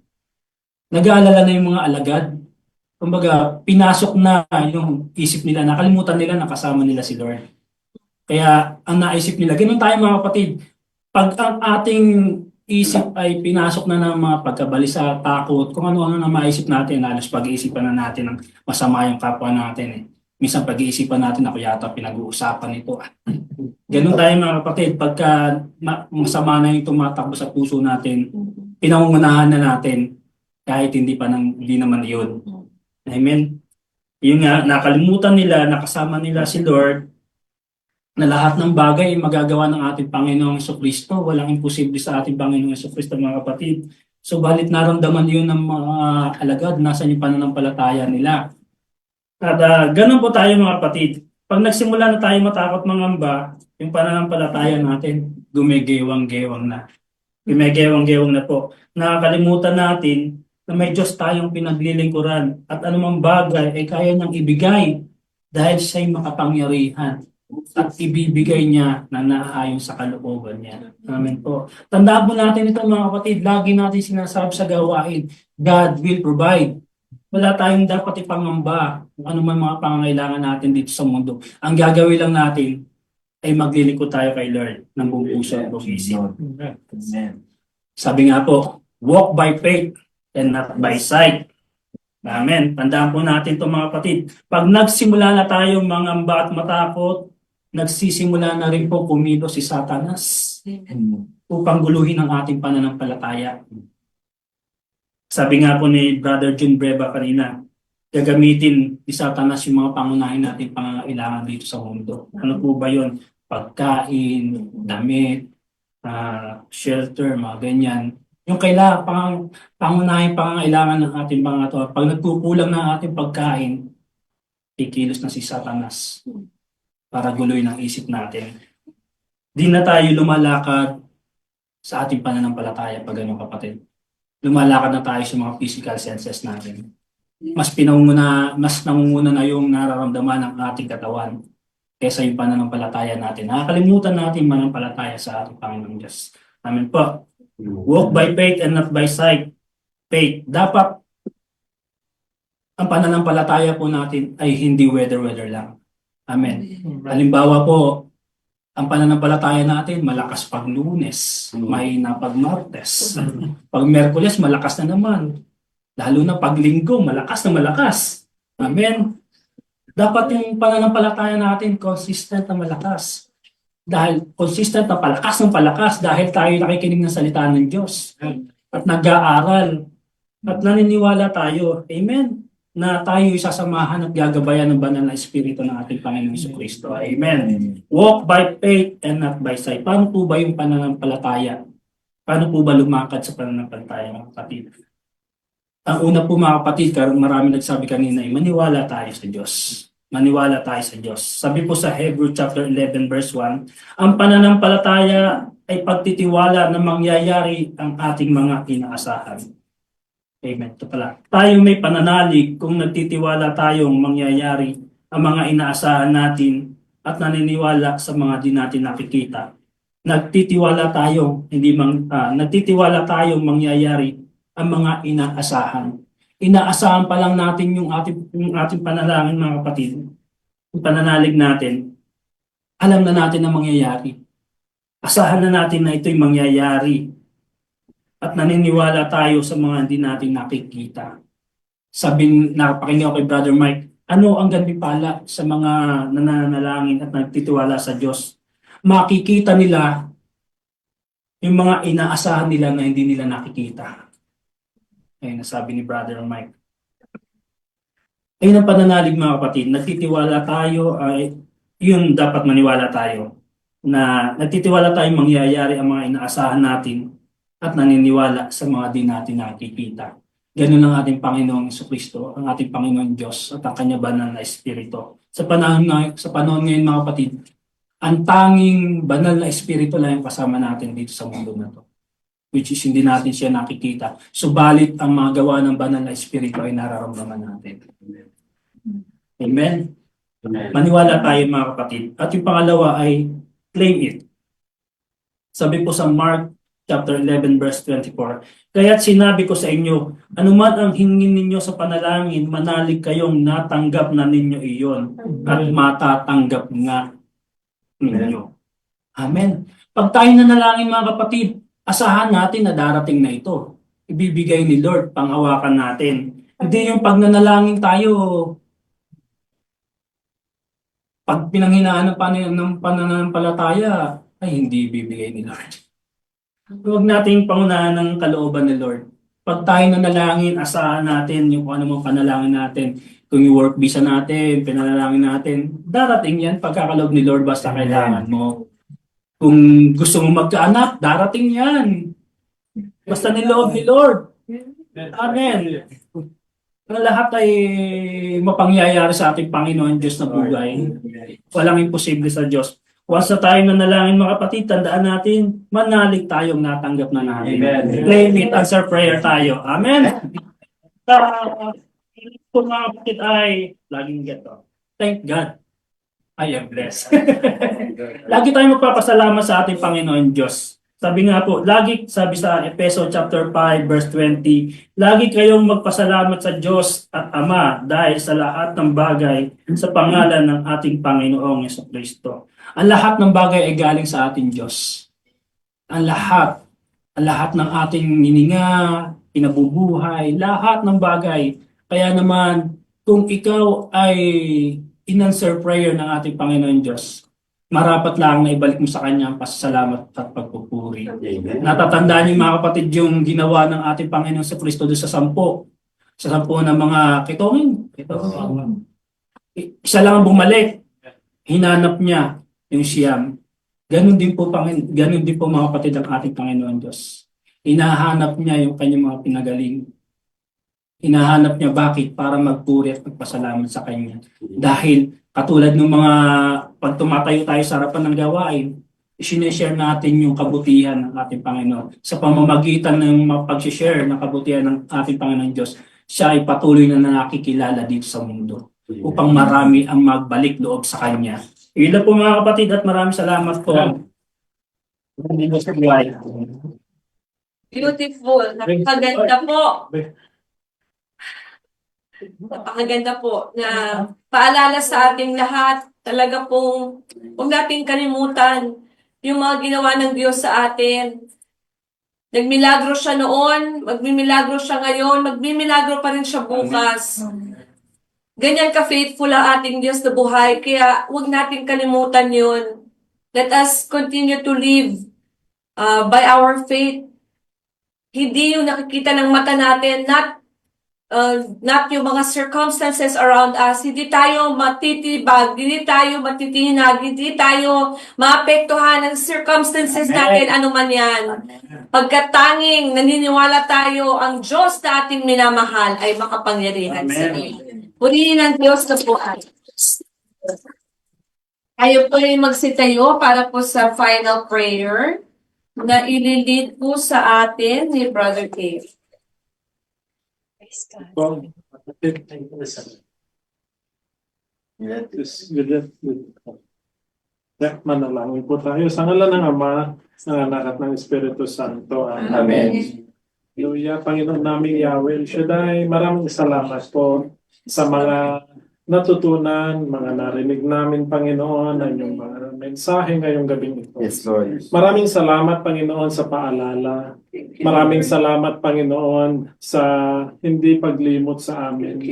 Nag-aalala na yung mga alagad. Kumbaga, pinasok na yung isip nila, nakalimutan nila na kasama nila si Lord. Kaya ang naisip nila, ganun tayo, mga kapatid. Pag ang ating isip ay pinasok na ng mga pagkabalisa, takot, kung ano-ano na maisip natin, halos pag-iisipan na natin ng masama yung kapwa natin. Minsan pag-iisipan natin, ako yata pinag-uusapan ito. Ganun tayo, mga kapatid. Pagka masama na yung tumatakbo sa puso natin, pinangungunahan na natin kahit hindi naman yun. Amen. Yung nga, nakalimutan nila, nakasama nila si Lord, na lahat ng bagay ay magagawa ng ating Panginoong Jesucristo. Walang imposible sa ating Panginoong Jesucristo, mga kapatid. Subalit naramdaman yun ng mga alagad, nasa yung pananampalataya nila. At ganun po tayo mga kapatid. Pag nagsimula na tayo matakot mangamba, yung pananampalataya natin, gumigewang-gewang na. Gumigewang-gewang na po. Nakakalimutan natin na may Diyos tayong pinaglilingkuran at anumang bagay ay kaya niyang ibigay dahil siya'y makapangyarihan at ibibigay niya na naaayon sa kalooban niya. Amen po. Tandaan po natin ito mga kapatid, lagi natin sinasabi sa gawain, God will provide. Wala tayong dapat ipangamba kung ano man mga pangangailangan natin dito sa mundo. Ang gagawin lang natin ay maglilingkod tayo kay Lord ng buong puso at buong isip. Sabi nga po, walk by faith and not by sight. Amen. Tandaan po natin ito mga kapatid. Pag nagsimula na tayong mangamba at matakot, nagsisimula na rin po kumilos si Satanas upang guluhin ang ating pananampalataya. Sabi nga po ni Brother Jun Breva kanina, gagamitin ni Satanas yung mga pangunahin natin pangangailangan dito sa mundo. Ano po ba yun? Pagkain, damit, shelter, mga ganyan. Yung pangunahin pangangailangan ng ating mga to. Pag nagkukulang ng ating pagkain, kikilos na si Satanas para guluhin ang isip natin. Di na tayo lumalakad sa ating pananampalataya pag ganun kapatid. Lumalakad na tayo sa mga physical senses natin. Mas nangunguna na yung nararamdaman ng ating katawan kaysa yung pananampalataya natin. Nakakalimutan natin mananampalataya sa ating Panginoong Diyos. Amen po. Walk by faith and not by sight. Faith. Dapat ang pananampalataya po natin ay hindi weather lang. Amen. Halimbawa po, ang pananampalataya natin malakas pag Lunes, mahina pag Martes. Pag Miyerkules, malakas na naman. Lalo na pag Linggo, malakas na malakas. Amen. Dapat yung pananampalataya natin consistent na malakas. Dahil consistent na palakas ng palakas dahil tayo nakikinig ng salita ng Diyos at nag-aaral at naniniwala tayo. Amen. Na tayo isasamahan at gagabayan ng banal na Espiritu ng ating Panginoong Jesucristo. Amen. Walk by faith and not by sight. Paano po ba yung pananampalataya? Paano po ba lumakad sa pananampalataya mga kapatid? Ang una po mga kapatid, marami nagsabi kanina, maniwala tayo sa Diyos. Maniwala tayo sa Diyos. Sabi po sa Hebrew chapter 11 verse 1, ang pananampalataya ay pagtitiwala na mangyayari ang ating mga inaasahan. Amen. Ito pala. Tayo may pananalig kung nagtitiwala tayong mangyayari ang mga inaasahan natin at naniniwala sa mga di natin nakikita. Nagtitiwala tayong nagtitiwala tayong mangyayari ang mga inaasahan. Inaasahan pa lang natin yung ating panalangin mga kapatid. Yung pananalig natin, alam na natin na mangyayari. Asahan na natin na ito'y mangyayari. At naniniwala tayo sa mga hindi natin nakikita. Napakinggan ko kay Brother Mike, ano ang gantimpala sa mga nananalangin at nagtitiwala sa Diyos? Makikita nila yung mga inaasahan nila na hindi nila nakikita. Ayun nasabi ni Brother Mike. Ayun ang pananalig mga kapatid. Nagtitiwala tayo, yun dapat maniwala tayo. Na nagtitiwala tayong mangyayari ang mga inaasahan natin at naniniwala sa mga di natin nakikita. Ganun ang ating Panginoong Jesucristo, ang ating Panginoong Diyos at ang Kanya banal na Espiritu. Sa panahon ngayon mga kapatid, ang tanging banal na Espiritu lang yung kasama natin dito sa mundo na to. Which is hindi natin siya nakikita. Subalit ang mga gawa ng banal na Espiritu ay nararamdaman natin. Amen? Maniwala tayo mga kapatid. At yung pangalawa ay claim it. Sabi po sa Mark chapter 11 verse 24. Kaya't sinabi ko sa inyo, anuman ang hingin ninyo sa panalangin, manalig kayong natanggap na ninyo iyon at matatanggap nga ninyo. Amen. Pag tayo nanalangin mga kapatid, asahan natin na darating na ito. Ibibigay ni Lord, panghawakan natin. Hindi yung pag nanalangin tayo, pag pinanghinaan ng pananampalataya, ay hindi ibibigay ni Lord. Huwag nating pangunahan ng kalooban ni Lord. Pag tayo nanalangin, asahan natin yung ano mong panalangin natin. Kung yung work visa natin, pinalangin natin, darating yan pagkakaloob ni Lord basta kailangan mo. Kung gusto mong magkaanak, darating yan. Basta niloob ni Lord. Amen. Ang lahat ay mapangyayari sa ating Panginoon Diyos na buhay. Walang imposible sa Diyos. Once na tayo nanalangin mga kapatid, tandaan natin, manalig tayong natanggap na natin. Claim it, answer prayer tayo. Amen. Kung mga kapatid ay laging geto. Thank God. I am blessed. Lagi tayong magpapasalamat sa ating Panginoon Diyos. Sabi nga po, lagi sabi sa Efeso chapter 5 verse 20, lagi kayong magpasalamat sa Diyos at Ama dahil sa lahat ng bagay sa pangalan ng ating Panginoong Jesucristo. Ang lahat ng bagay ay galing sa ating Diyos. Ang lahat ng ating hininga, pinabubuhay, lahat ng bagay. Kaya naman, kung ikaw ay in-answer prayer ng ating Panginoon Diyos, marapat lang na ibalik mo sa Kanya ang pasasalamat at pagpupuri. Natatandaan niyo mga kapatid yung ginawa ng ating Panginoon sa Kristo doon sa 10. Sa 10 ng mga kitongin. Isa lang ang bumalik. Hinanap niya yung siyam. Ganun din po mga kapatid ang ating Panginoon Diyos. Hinahanap niya yung kanyang mga pinagaling. Hinahanap niya bakit? Para magpuri at magpasalamat sa Kanya. Dahil katulad ng mga pag tumatayo tayo sa harapan ng gawain, sinishare natin yung kabutihan ng ating Panginoon. Sa pamamagitan ng pag-share ng kabutihan ng ating Panginoon Diyos, siya ay patuloy na nakikilala dito sa mundo upang marami ang magbalik loob sa Kanya. Yun lang po mga kapatid at maraming salamat po. Beautiful. Napakaganda po. Napakaganda po na paalala sa ating lahat. Talaga pong huwag nating kalimutan yung mga ginawa ng Diyos sa atin. Nagmilagro siya noon, magmimilagro siya ngayon, magmimilagro pa rin siya bukas. Ganyan ka-faithful ang ating Diyos na buhay, kaya huwag nating kalimutan yun. Let us continue to live by our faith. Hindi yung nakikita ng mata natin, not yung mga circumstances around us. Hindi tayo matitibag, hindi tayo matitinag, hindi tayo maapektuhan ng circumstances natin, ano man yan. Pagkatanging naniniwala tayo, ang Diyos na ating minamahal ay makapangyarihan sa iyo. Purihin ang Diyos na po ay. Kayo po ay magsitayo para po sa final prayer na ililid po sa atin ni Brother Dave. Manalangin po tayo sa ngalan ng Ama, ng Anak at ng Espiritu Santo. Amen. Hallelujah, Panginoon namin Yahweh El Shaddai, maraming salamat po sa mga natutunan, mga narinig namin, Panginoon, ang inyong mga mensahe ngayong gabing ito. Yes, Lord. Maraming salamat, Panginoon, sa paalala. Maraming salamat, Panginoon, sa hindi paglimot sa amin.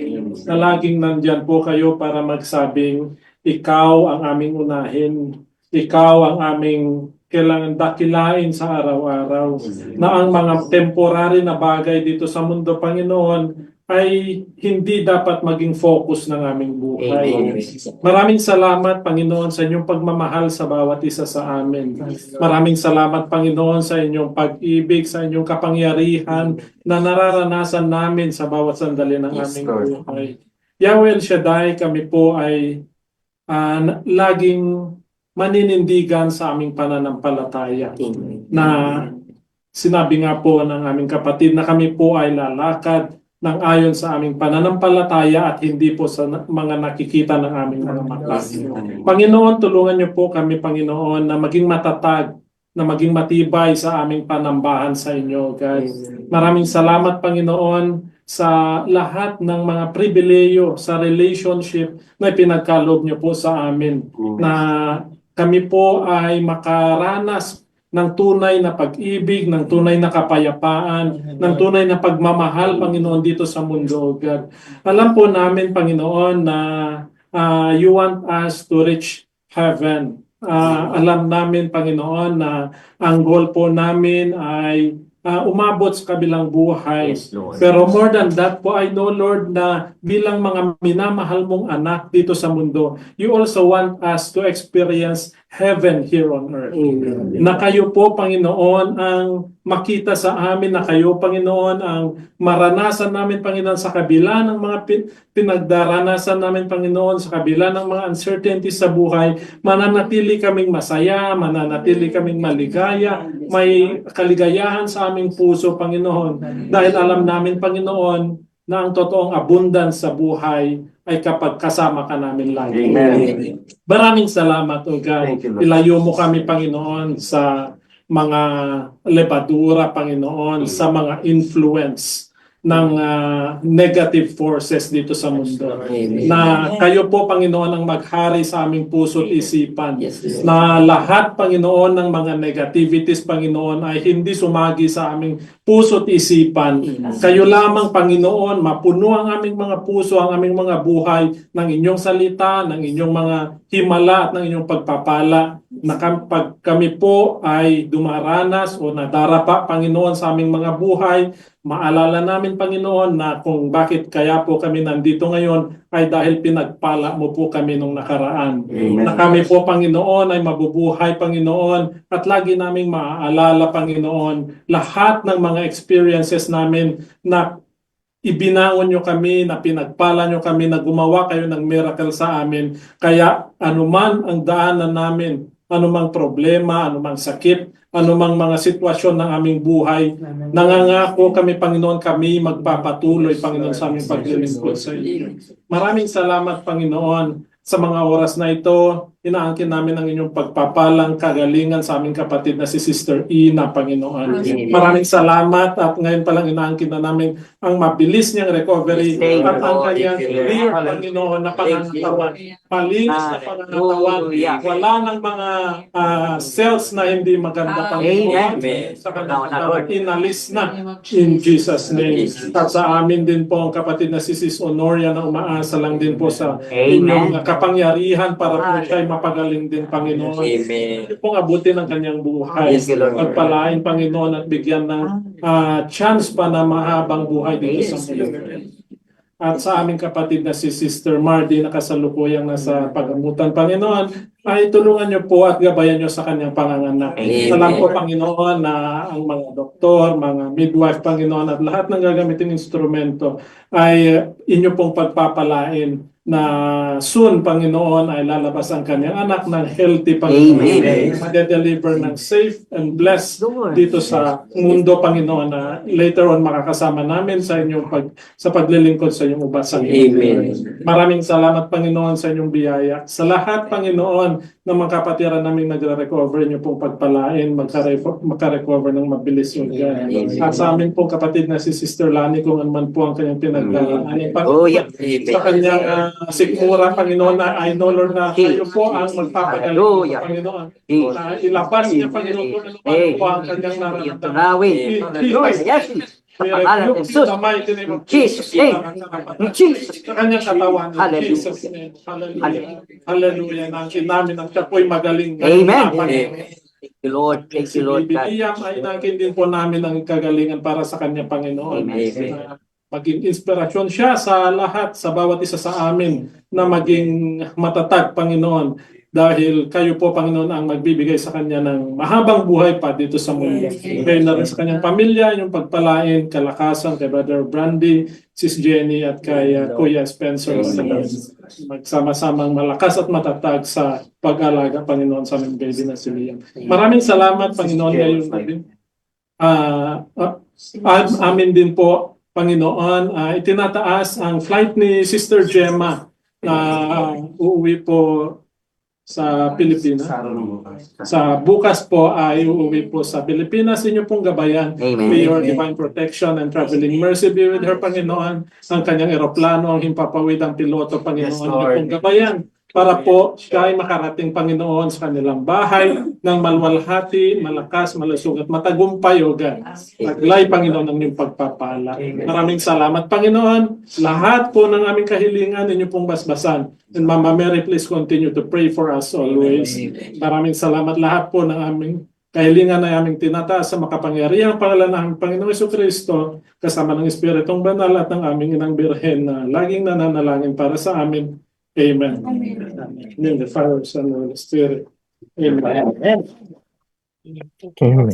Na laging nandyan po kayo para magsabing, ikaw ang aming unahin. Ikaw ang aming kailangan dakilain sa araw-araw. Na ang mga temporary na bagay dito sa mundo, Panginoon, ay hindi dapat maging focus ng aming buhay. Maraming salamat, Panginoon, sa inyong pagmamahal sa bawat isa sa amin. Maraming salamat, Panginoon, sa inyong pag-ibig, sa inyong kapangyarihan na nararanasan namin sa bawat sandali ng aming buhay. Yahweh El Shaddai, kami po ay laging maninindigan sa aming pananampalataya na sinabi nga po ng aming kapatid na kami po ay lalakad ng ayon sa aming pananampalataya at hindi po sa mga nakikita ng aming mga mata. Panginoon, tulungan niyo po kami, Panginoon, na maging matatag, na maging matibay sa aming panambahan sa inyo, God. Maraming salamat, Panginoon, sa lahat ng mga pribileyo sa relationship na pinagkaloob niyo po sa amin, na kami po ay makaranas ng tunay na pag-ibig, ng tunay na kapayapaan, ng tunay na pagmamahal, Panginoon, dito sa mundo, God. Alam po namin, Panginoon, na you want us to reach heaven. Alam namin, Panginoon, na ang goal po namin ay umabot sa kabilang buhay. Yes, Lord. Pero more than that po, I know, Lord, na bilang mga minamahal mong anak dito sa mundo, you also want us to experience heaven here on earth. Na kayo po, Panginoon, ang makita sa amin, na kayo, Panginoon, ang maranasan namin, Panginoon, sa kabila ng mga pinagdaranasan namin, Panginoon, sa kabila ng mga uncertainties sa buhay, mananatili kaming masaya, mananatili kaming maligaya, may kaligayahan sa aming puso, Panginoon, dahil alam namin, Panginoon, na ang totoong abundance sa buhay ay kapag kasama ka namin lagi. Maraming salamat, O God. Ilayo mo kami, Panginoon, sa mga lebadura, Panginoon, sa mga influence ng negative forces dito sa mundo. Na kayo po, Panginoon, ang maghari sa aming puso at isipan. Na lahat, Panginoon, ng mga negativities, Panginoon, ay hindi sumagi sa aming puso at isipan. Kayo lamang, Panginoon, mapuno ang aming mga puso, ang aming mga buhay ng inyong salita, ng inyong mga himala at ng inyong pagpapala. Na pag kami po ay dumaranas o nadarapa, Panginoon, sa aming mga buhay, maalala namin, Panginoon, na kung bakit kaya po kami nandito ngayon ay dahil pinagpala mo po kami nung nakaraan. Na kami po, Panginoon, ay mabubuhay, Panginoon, at lagi naming maaalala, Panginoon, lahat ng mga experiences namin na ibinangon nyo kami, na pinagpala nyo kami, na gumawa kayo ng miracle sa amin. Kaya anuman ang daanan namin, anumang problema, anumang sakit, anumang mga sitwasyon ng aming buhay, nangangako kami, Panginoon, kami magpapatuloy, Panginoon, sa aming paglilingkod sa iyo. Maraming salamat, Panginoon, sa mga oras na ito. Inaangkin namin ang inyong pagpapalang kagalingan sa aming kapatid na si Sister Ina, Panginoon. Maraming salamat, at ngayon palang inaangkin na namin ang mabilis niyang recovery at ang kanyang clear, Panginoon, na pangangatawan. Malinis na pangangatawan. Wala ng mga cells na hindi maganda, Panginoon. Sa kanyang inalis na in Jesus' name. At sa amin din po ang kapatid na si Sis Honoria, na umaasa lang din po sa inyong kapangyarihan para po siya mapagaling din, Panginoon. Amen. Pong abutin ang kanyang buhay. Pagpalain, Panginoon, at bigyan ng chance pa na mahabang buhay dito sa mundo. At sa aming kapatid na si Sister Mardy, na kasalukuyang nasa pagamutan, Panginoon, ay tulungan niyo po at gabayan niyo sa kanyang panganganak. Salam po, Panginoon, na ang mga doktor, mga midwife, Panginoon, at lahat ng gagamitin instrumento ay inyo pong pagpapalain na soon, Panginoon, ay lalabas ang kanyang anak ng healthy, Panginoon. Made-deliver ng safe and blessed dito sa mundo, Panginoon, na later on makakasama namin sa inyong sa paglilingkod sa inyong ubasan. Maraming salamat, Panginoon, sa inyong biyaya. Sa lahat, Panginoon, ng mga kapatiran namin nagre-recover, niyo pong pagpalain, magka-recover ng mabilis yung God. At sa amin pong kapatid na si Sister Lani, kung anuman po ang kanyang pinagdaanan. Sa kanyang sikmura, Panginoon, na I know, Lord, na kayo po ang magpapagaling, Panginoon. Ilabas niya, Panginoon, kung ano po ang kanyang nararamdaman. Jesus, Sa kanyang katawan. Jesus name. Hallelujah. Hallelujah. Nangkin namin ang siya po'y magaling. Amen. Thank you, Lord. Thank you, Lord. Bibigyan ay nangkin din po namin ang kagalingan para sa kanya, Panginoon. Maging inspirasyon siya sa lahat, sa bawat isa sa amin, na maging matatag, Panginoon. Dahil kayo po, Panginoon, ang magbibigay sa kanya ng mahabang buhay pa dito sa mundo. Kayo na rin sa kanyang pamilya, yung pagpalain, kalakasan kay Brother Brandy, Sis Jenny, at kay Kuya Spencer. Magsama-samang malakas at matatag sa pag-alaga, Panginoon, sa aming baby na si Liam. Maraming salamat, Panginoon, ngayon din. Amin din po, Panginoon, itinataas ang flight ni Sister Gemma na uuwi po sa Pilipinas. Sa bukas po ay uuwi po sa Pilipinas. Inyo pong gabayan. May your divine protection and traveling mercy be with her, Panginoon. Ang kanyang eroplano, ang himpapawid ang piloto, Panginoon. Inyo pong gabayan para po siya ay makarating, Panginoon, sa kanilang bahay ng malwalhati, malakas, malusog at matagumpay, O God. Paglay, Panginoon, ng iyong pagpapala. Maraming salamat, Panginoon. Lahat po ng aming kahilingan, inyo pong basbasan. And Mama Mary, please continue to pray for us always. Maraming salamat lahat po ng aming kahilingan na aming tinataas sa makapangyarihang pangalan ng Panginoong Jesucristo, kasama ng Espiritong Banal at ng aming Inang Birhen na laging nananalangin para sa amin. Amen. In the Father, Son, and Holy Spirit. Amen. Amen.